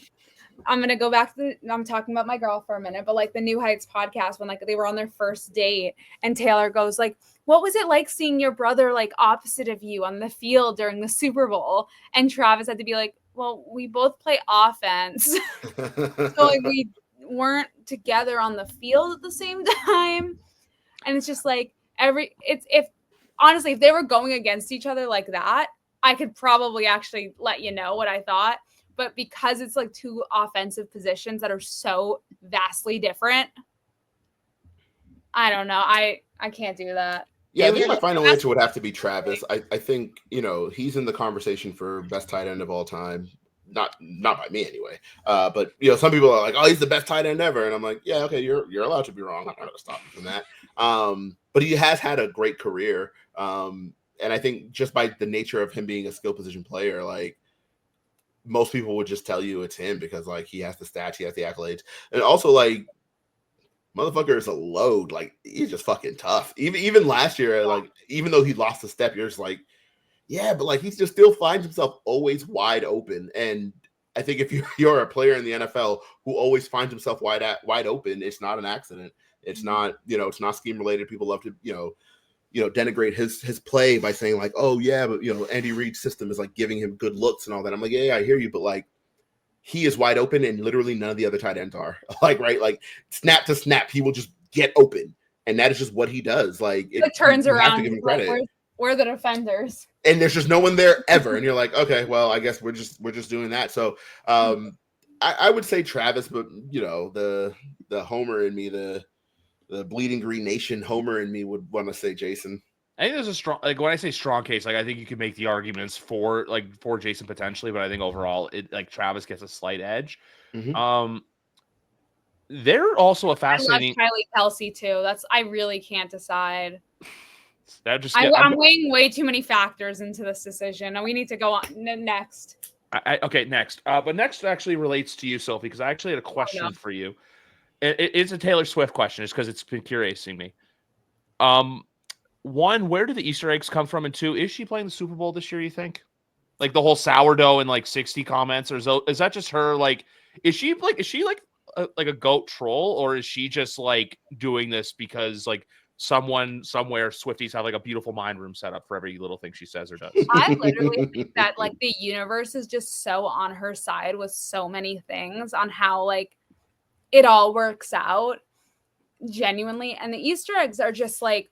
I'm going to go back to I'm talking about my girl for a minute, but the New Heights podcast when they were on their first date and Taylor goes what was it like seeing your brother opposite of you on the field during the Super Bowl? And Travis had to be well, we both play offense. So we weren't together on the field at the same time. And it's just if honestly, if they were going against each other like that, I could probably actually let you know what I thought. But because it's two offensive positions that are so vastly different, I don't know. I can't do that. Yeah, I think my final answer would have to be Travis. I think, he's in the conversation for best tight end of all time. Not by me anyway. But some people are oh, he's the best tight end ever. And I'm yeah, okay, you're allowed to be wrong. I'm not gonna stop you from that. But he has had a great career. And I think just by the nature of him being a skill position player, most people would just tell you it's him because he has the stats, he has the accolades, and also motherfucker is a load. He's just fucking tough. Even last year, even though he lost a step, you're just yeah, but he just still finds himself always wide open. And I think if you're a player in the NFL who always finds himself wide open, it's not an accident. It's not it's not scheme related. People love to denigrate his play by saying oh yeah, but Andy Reid's system is giving him good looks and all that. I'm yeah, I hear you, but he is wide open and literally none of the other tight ends are right. Snap to snap, he will just get open, and that is just what he does. It turns around. Have to give him credit. We're the defenders, and there's just no one there ever, and you're okay, well, I guess we're just doing that. So I would say Travis, but the Homer in me, the Bleeding Green Nation Homer in me would want to say Jason. I think there's a strong, like when I say strong case, like I think you could make the arguments for Jason potentially, but I think overall Travis gets a slight edge. Mhm. They're also a I love fascinating. Kylie Kelsey too. I really can't decide. I'm I'm weighing way too many factors into this decision, and we need to go on next. Okay, next. But next actually relates to you, Sophie, because I actually had a question for you. It's a Taylor Swift question, just because it's been curiosing me. One, where do the Easter eggs come from? And two, is she playing the Super Bowl this year, you think? Like the whole sourdough and like 60 comments, or is that just her? Like, is she like a goat troll, or is she just like doing this because like someone somewhere Swifties have like a beautiful mind room set up for every little thing she says or does? I literally think that like the universe is just so on her side with so many things on how like it all works out genuinely. And the Easter eggs are just like,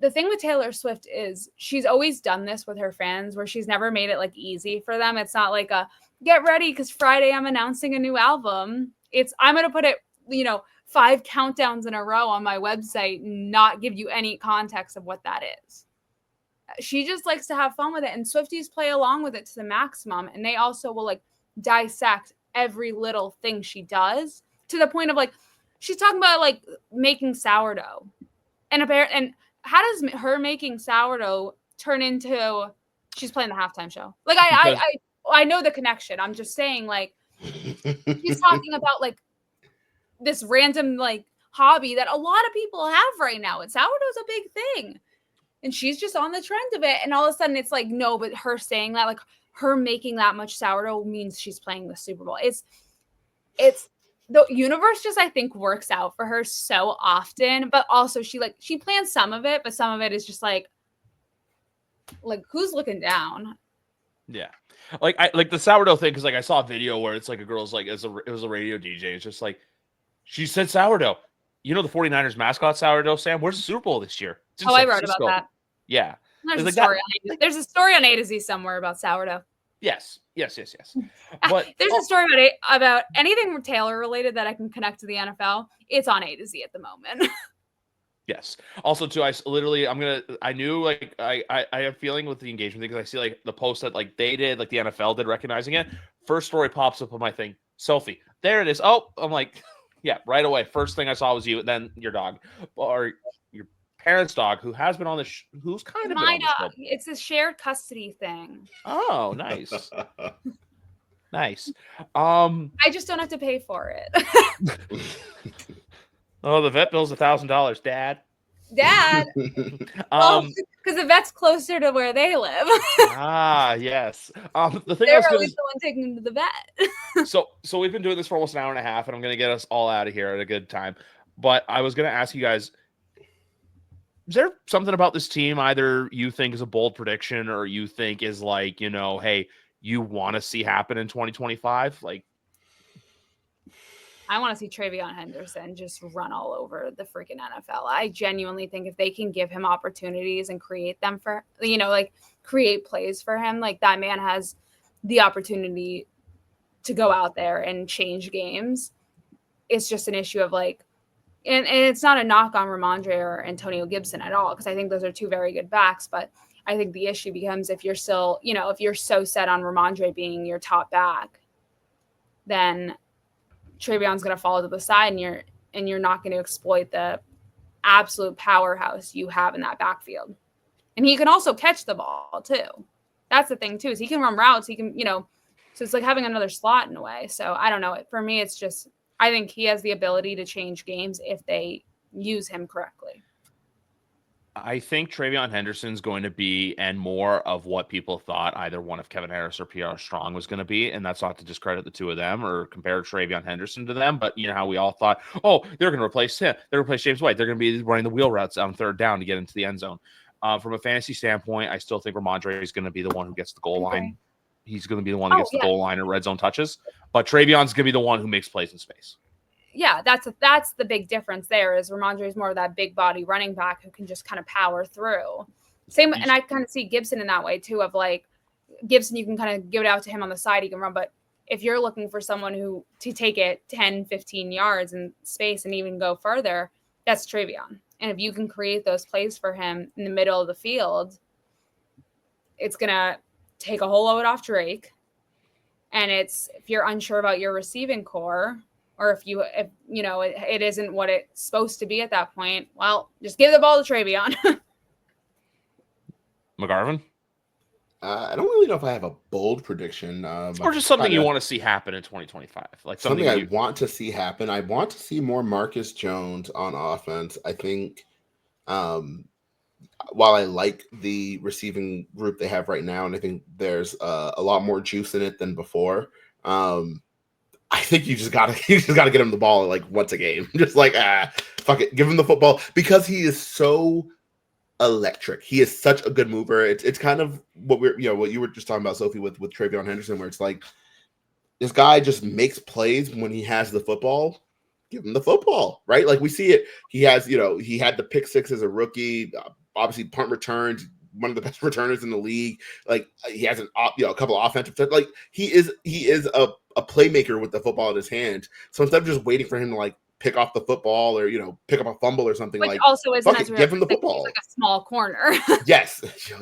the thing with Taylor Swift is she's always done this with her fans where she's never made it like easy for them. It's not like a get ready because Friday I'm announcing a new album. It's I'm going to put it, 5 countdowns in a row on my website and not give you any context of what that is. She just likes to have fun with it, and Swifties play along with it to the maximum. And they also will like dissect every little thing she does to the point of like, she's talking about like making sourdough and how does her making sourdough turn into she's playing the halftime show? Like I know the connection. I'm just saying like she's talking about like this random like hobby that a lot of people have right now. And sourdough's a big thing. And she's just on the trend of it. And all of a sudden it's like, no, but her saying that, like her making that much sourdough means she's playing the Super Bowl. It's the universe just, I think, works out for her so often, but also she plans some of it, but some of it is just like who's looking down? Yeah. Like the sourdough thing, because like I saw a video where it's like a girl's like it was a radio DJ. It's just like she said sourdough. You know the 49ers mascot sourdough, Sam? Where's the Super Bowl this year? It's in San I wrote Francisco. about that. Yeah. There's a story on A to Z somewhere about sourdough. Yes. But there's a story about anything Taylor related that I can connect to the NFL. It's on A to Z at the moment. Yes. Also, too, I knew like I have feeling with the engagement thing because I see like the post that like they did, like the NFL did recognizing it. First story pops up on my thing. Selfie. There it is. Oh, I'm like, yeah, right away. First thing I saw was you, then your dog or your parents' dog, who has been on the who's kind of my been on dog. It's a shared custody thing. Oh, nice. Nice. I just don't have to pay for it. Oh, the vet bill's $1,000, Dad. Because the vet's closer to where they live. Yes. The thing They're always the one taking them to the vet. So we've been doing this for almost an hour and a half, and I'm gonna get us all out of here at a good time. But I was gonna ask you guys, is there something about this team either you think is a bold prediction or you think is like, hey, you want to see happen in 2025? Like, I want to see TreVeyon Henderson just run all over the freaking NFL. I genuinely think if they can give him opportunities and create them for, create plays for him, like that man has the opportunity to go out there and change games. It's just an issue of like, and it's not a knock on Ramondre or Antonio Gibson at all, because I think those are two very good backs. But I think the issue becomes if you're still, if you're so set on Ramondre being your top back, then TreVeyon's going to fall to the side, and you're not going to exploit the absolute powerhouse you have in that backfield. And he can also catch the ball too. That's the thing too, is he can run routes. He can, so it's like having another slot in a way. So I don't know. For me, it's just, I think he has the ability to change games if they use him correctly. I think TreVeyon Henderson's going to be, and more of what people thought either one of Kevin Harris or PR Strong was going to be. And that's not to discredit the two of them or compare TreVeyon Henderson to them. But you know how we all thought, oh, they're going to replace him. They're going to replace James White. They're going to be running the wheel routes on third down to get into the end zone. From a fantasy standpoint, I still think Ramondre is going to be the one who gets the goal line. He's going to be the one that gets the goal line and red zone touches. But TreVeyon's going to be the one who makes plays in space. Yeah, that's the big difference there, is Ramondre is more of that big body running back who can just kind of power through. Same, and I kind of see Gibson in that way too, of like Gibson, you can kind of give it out to him on the side, he can run, but if you're looking for someone to take it 10, 15 yards in space and even go further, that's TreVeyon. And if you can create those plays for him in the middle of the field, it's going to take a whole load off Drake. And if you're unsure about your receiving core, or if it isn't what it's supposed to be at that point, well, just give the ball to Travion. McGarvin? I don't really know if I have a bold prediction. Or just something you want to see happen in 2025. Like something I want to see happen. I want to see more Marcus Jones on offense. I think while I like the receiving group they have right now, and I think there's a lot more juice in it than before, I think you just gotta get him the ball like once a game. Just like fuck it, give him the football, because he is so electric. He is such a good mover. It's kind of what what you were just talking about, Sophie, with Travion Henderson, where it's like this guy just makes plays when he has the football. Give him the football, right? Like we see it. He has, he had the pick six as a rookie. Obviously, punt returns, one of the best returners in the league. Like he has a couple of offensive. Like he is a playmaker with the football in his hand. So instead of just waiting for him to like pick off the football or pick up a fumble or something, which like also isn't give him the football. Like a small corner. Yes,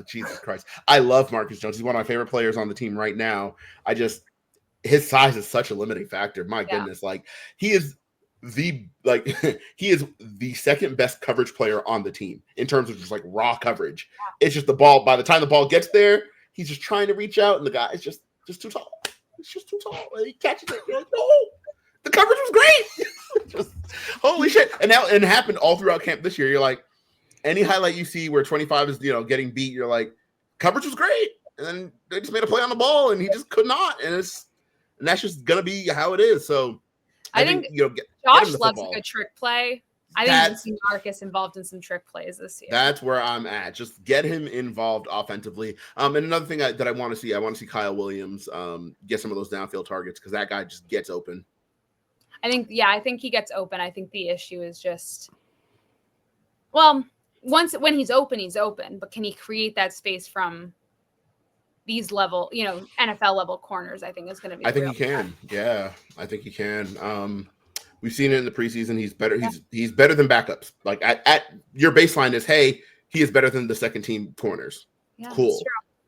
Jesus Christ, I love Marcus Jones. He's one of my favorite players on the team right now. His size is such a limiting factor. My goodness, like he is he is the second best coverage player on the team in terms of just like raw coverage. It's just the ball. By the time the ball gets there, he's just trying to reach out, and the guy is just too tall. It's just too tall. And he catches it. You're like, no, the coverage was great. Just, holy shit! And it happened all throughout camp this year. You're like, any highlight you see where 25 is getting beat, you're like, coverage was great, and then they just made a play on the ball, and he just could not, and that's just gonna be how it is. So I think Josh loves a good trick play. I think you can see Marcus involved in some trick plays this year. That's where I'm at. Just get him involved offensively. And another thing that I want to see Kyle Williams get some of those downfield targets, because that guy just gets open. I think he gets open. I think the issue is just, when he's open, but can he create that space from these level, NFL level corners? I think is going to be. I think he can. Yeah, I think he can. We've seen it in the preseason. He's better. Yeah. He's better than backups. Like at your baseline is, hey, he is better than the second team corners. Yeah, cool.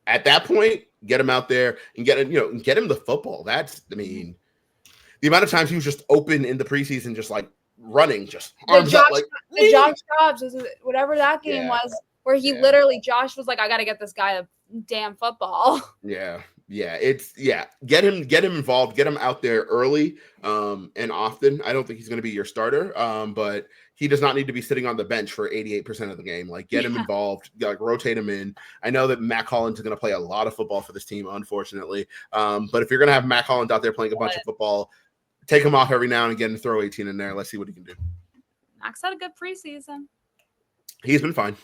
At that point, get him out there and get him the football. The amount of times he was just open in the preseason, just like running, just arms up, like the Josh Dobbs, whatever that game was, where he literally, Josh was like, I got to get this guy a damn football. Yeah. Get him involved, get him out there early and often. I don't think he's going to be your starter, but he does not need to be sitting on the bench for 88% of the game. Like, get him involved, like rotate him in. I know that Mack Hollins is going to play a lot of football for this team, unfortunately. But if you're going to have Mack Hollins out there playing a bunch of football, take him off every now and again and throw 18 in there. Let's see what he can do. Mack's had a good preseason. He's been fine.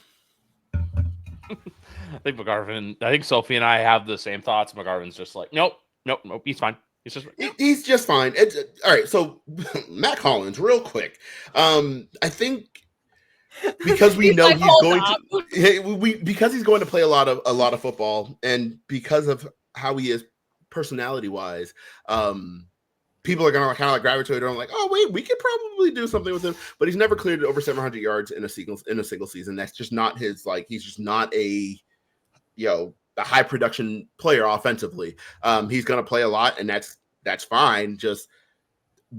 I think Sophie and I have the same thoughts. McGarvin's just like, nope, he's fine. He's just fine. All right. So Mack Hollins, real quick. I think because we know he's going to play a lot of football, and because of how he is personality wise, people are going to kind of like gravitate around like, oh wait, we could probably do something with him. But he's never cleared over 700 yards in a single season. That's just not his, like, he's just not a high production player offensively. He's going to play a lot, and that's fine. Just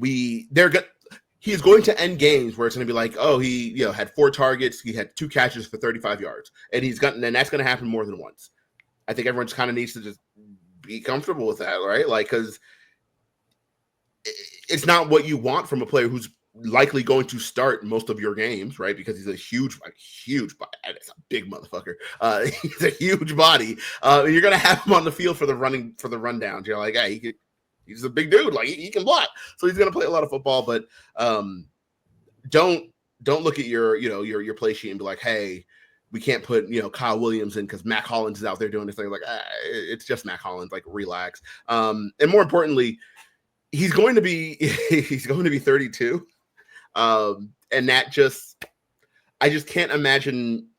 he's going to end games where it's going to be like, oh, he had 4 targets, he had 2 catches for 35 yards, and that's going to happen more than once. I think everyone just kind of needs to just be comfortable with that, right? Like, because it's not what you want from a player who's likely going to start most of your games, right? Because he's a huge body. It's a big motherfucker. He's a huge body. You're going to have him on the field for the rundowns. You're like, hey, he's a big dude. Like, he can block. So he's going to play a lot of football, but don't look at your play sheet and be like, hey, we can't put Kyle Williams in because Mack Hollins is out there doing this thing. Like, it's just Mack Hollins. Like, relax. And more importantly, he's going to be 32. And that I just can't imagine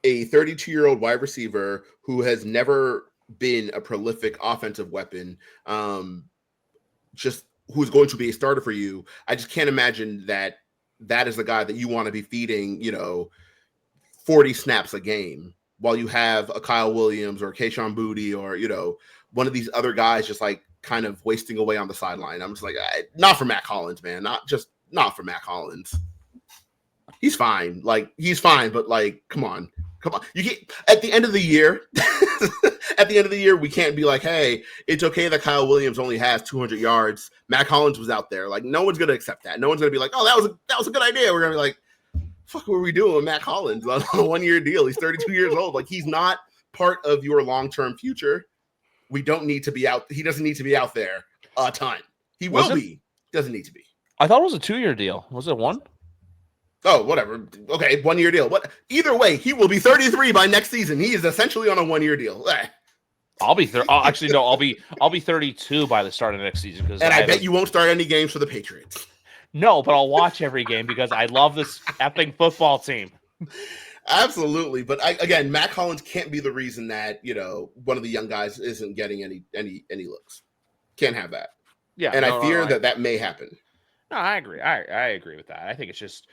a 32-year-old wide receiver who has never been a prolific offensive weapon, who's going to be a starter for you. I just can't imagine that that is the guy that you want to be feeding, 40 snaps a game while you have a Kyle Williams or Kayshon Boutte or, one of these other guys just like kind of wasting away on the sideline. I'm just like, not for Mack Hollins, man. Not for Mack Hollins. He's fine. Like, he's fine, but like, come on. You get at the end of the year. At the end of the year, we can't be like, hey, it's okay that Kyle Williams only has 200 yards. Mack Hollins was out there. Like, no one's going to accept that. No one's going to be like, oh, that was a good idea. We're going to be like, fuck, what are we doing with Mack Hollins on a 1-year deal? He's 32 years old. Like, he's not part of your long-term future. We don't need to be out. He doesn't need to be out there a ton. He will be. Doesn't need to be. I thought it was a 2-year deal. Was it one? Oh, whatever. Okay, 1-year deal. What? Either way, he will be 33 by next season. He is essentially on a 1-year deal. I'll be actually no. I'll be 32 by the start of next season. And I bet you won't start any games for the Patriots. No, but I'll watch every game because I love this effing football team. Absolutely, but again, Mack Hollins can't be the reason that one of the young guys isn't getting any looks. Can't have that. Yeah, and I fear that may happen. No, I agree. I agree with that. I think it's just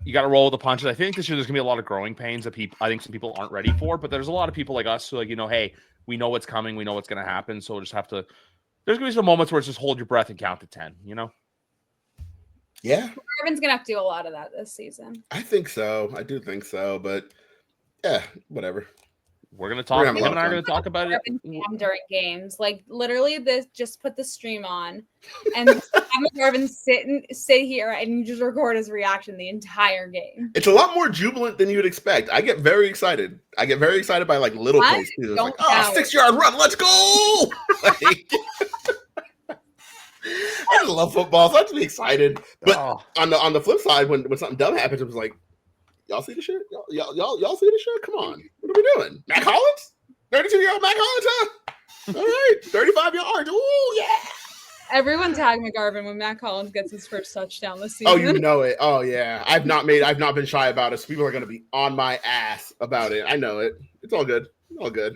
you got to roll with the punches. I think this year there's gonna be a lot of growing pains that I think some people aren't ready for. But there's a lot of people like us who hey, we know what's coming, we know what's gonna happen, so we'll just have to. There's gonna be some moments where it's just hold your breath and count to 10. Yeah. Marvin's gonna have to do a lot of that this season. I think so. I do think so, but yeah, whatever. We're gonna talk. Him and I are gonna talk about it during games. Like literally, just put the stream on, and have Marvin sit here and just record his reaction the entire game. It's a lot more jubilant than you would expect. I get very excited. I get very excited by like little plays too. It's like, 6-yard run, let's go! I just love football, so I just be excited. But on the flip side, when something dumb happens, it was like, y'all see the shit? Y'all see the shit? Come on. What are we doing? Mack Hollins? 32-year-old Mack Hollins, huh? All right. 35 yards. Ooh, yeah. Everyone tag McGarvin when Mack Hollins gets his first touchdown this season. Oh, you know it. Oh, yeah. I've not been shy about it, so people are going to be on my ass about it. I know it. It's all good. It's all good.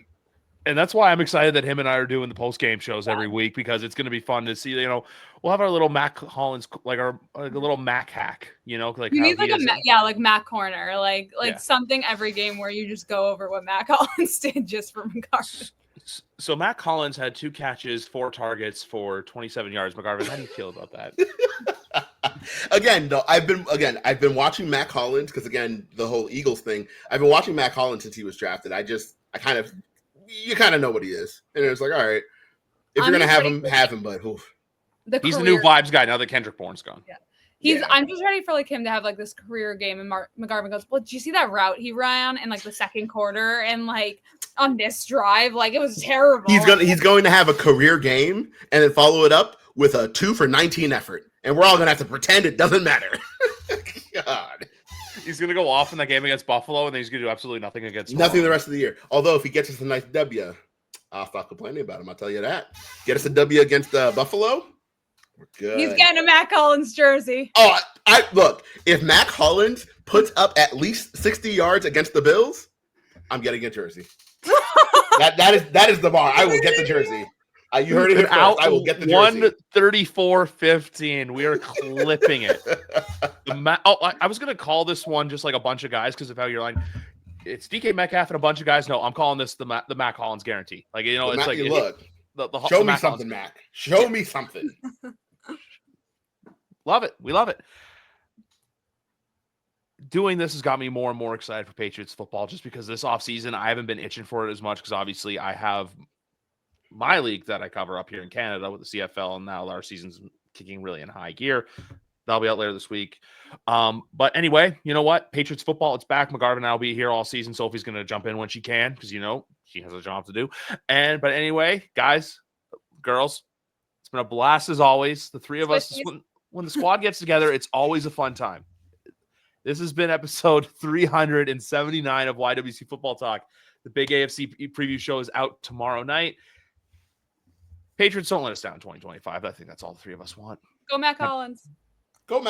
And that's why I'm excited that him and I are doing the post-game shows every week because it's going to be fun to see, we'll have our little Mack Hollins, like a little Mack hack, like you need like Mack corner, like something every game where you just go over what Mack Hollins did just for McGarvin. So Mack Hollins had 2 catches, 4 targets for 27 yards. McGarvin, how do you feel about that? Again, though, I've been watching Mack Hollins because again, the whole Eagles thing. I've been watching Mack Hollins since he was drafted. You kind of know what he is. And it's like, all right, if you're going to have him, but he's the new vibes guy now that Kendrick Bourne's gone. Yeah. I'm just ready for him to have this career game. And McGarvin goes, well, did you see that route he ran in the second quarter and on this drive? It was terrible. He's going to have a career game and then follow it up with a 2 for 19 effort. And we're all going to have to pretend it doesn't matter. God. He's going to go off in that game against Buffalo, and then he's going to do absolutely nothing against nothing the rest of the year. Although, if he gets us a nice W, I'll stop complaining about him. I'll tell you that. Get us a W against Buffalo, we're good. He's getting a Mack Hollins jersey. Oh, look. If Mack Hollins puts up at least 60 yards against the Bills, I'm getting a jersey. that is the bar. I will get the jersey. You heard it here first. I will get the jersey. 134-15. We are clipping it. I was going to call this one just like a bunch of guys because of how you're like, it's DK Metcalf and a bunch of guys. No, I'm calling this the Mack Hollins guarantee. Show me something, Mack. Show me something. Love it. We love it. Doing this has got me more and more excited for Patriots football just because this offseason I haven't been itching for it as much because obviously I have my league that I cover up here in Canada with the CFL, and now our season's kicking really in high gear. That'll be out later this week. But anyway, you know what? Patriots football, it's back. McGarvin and I will be here all season. Sophie's going to jump in when she can because, she has a job to do. But anyway, guys, girls, it's been a blast as always. The three of us, when the squad gets together, it's always a fun time. This has been episode 379 of YWC Football Talk. The big AFC preview show is out tomorrow night. Patriots don't let us down in 2025. I think that's all the three of us want. Go Mack Hollins. Go Mack.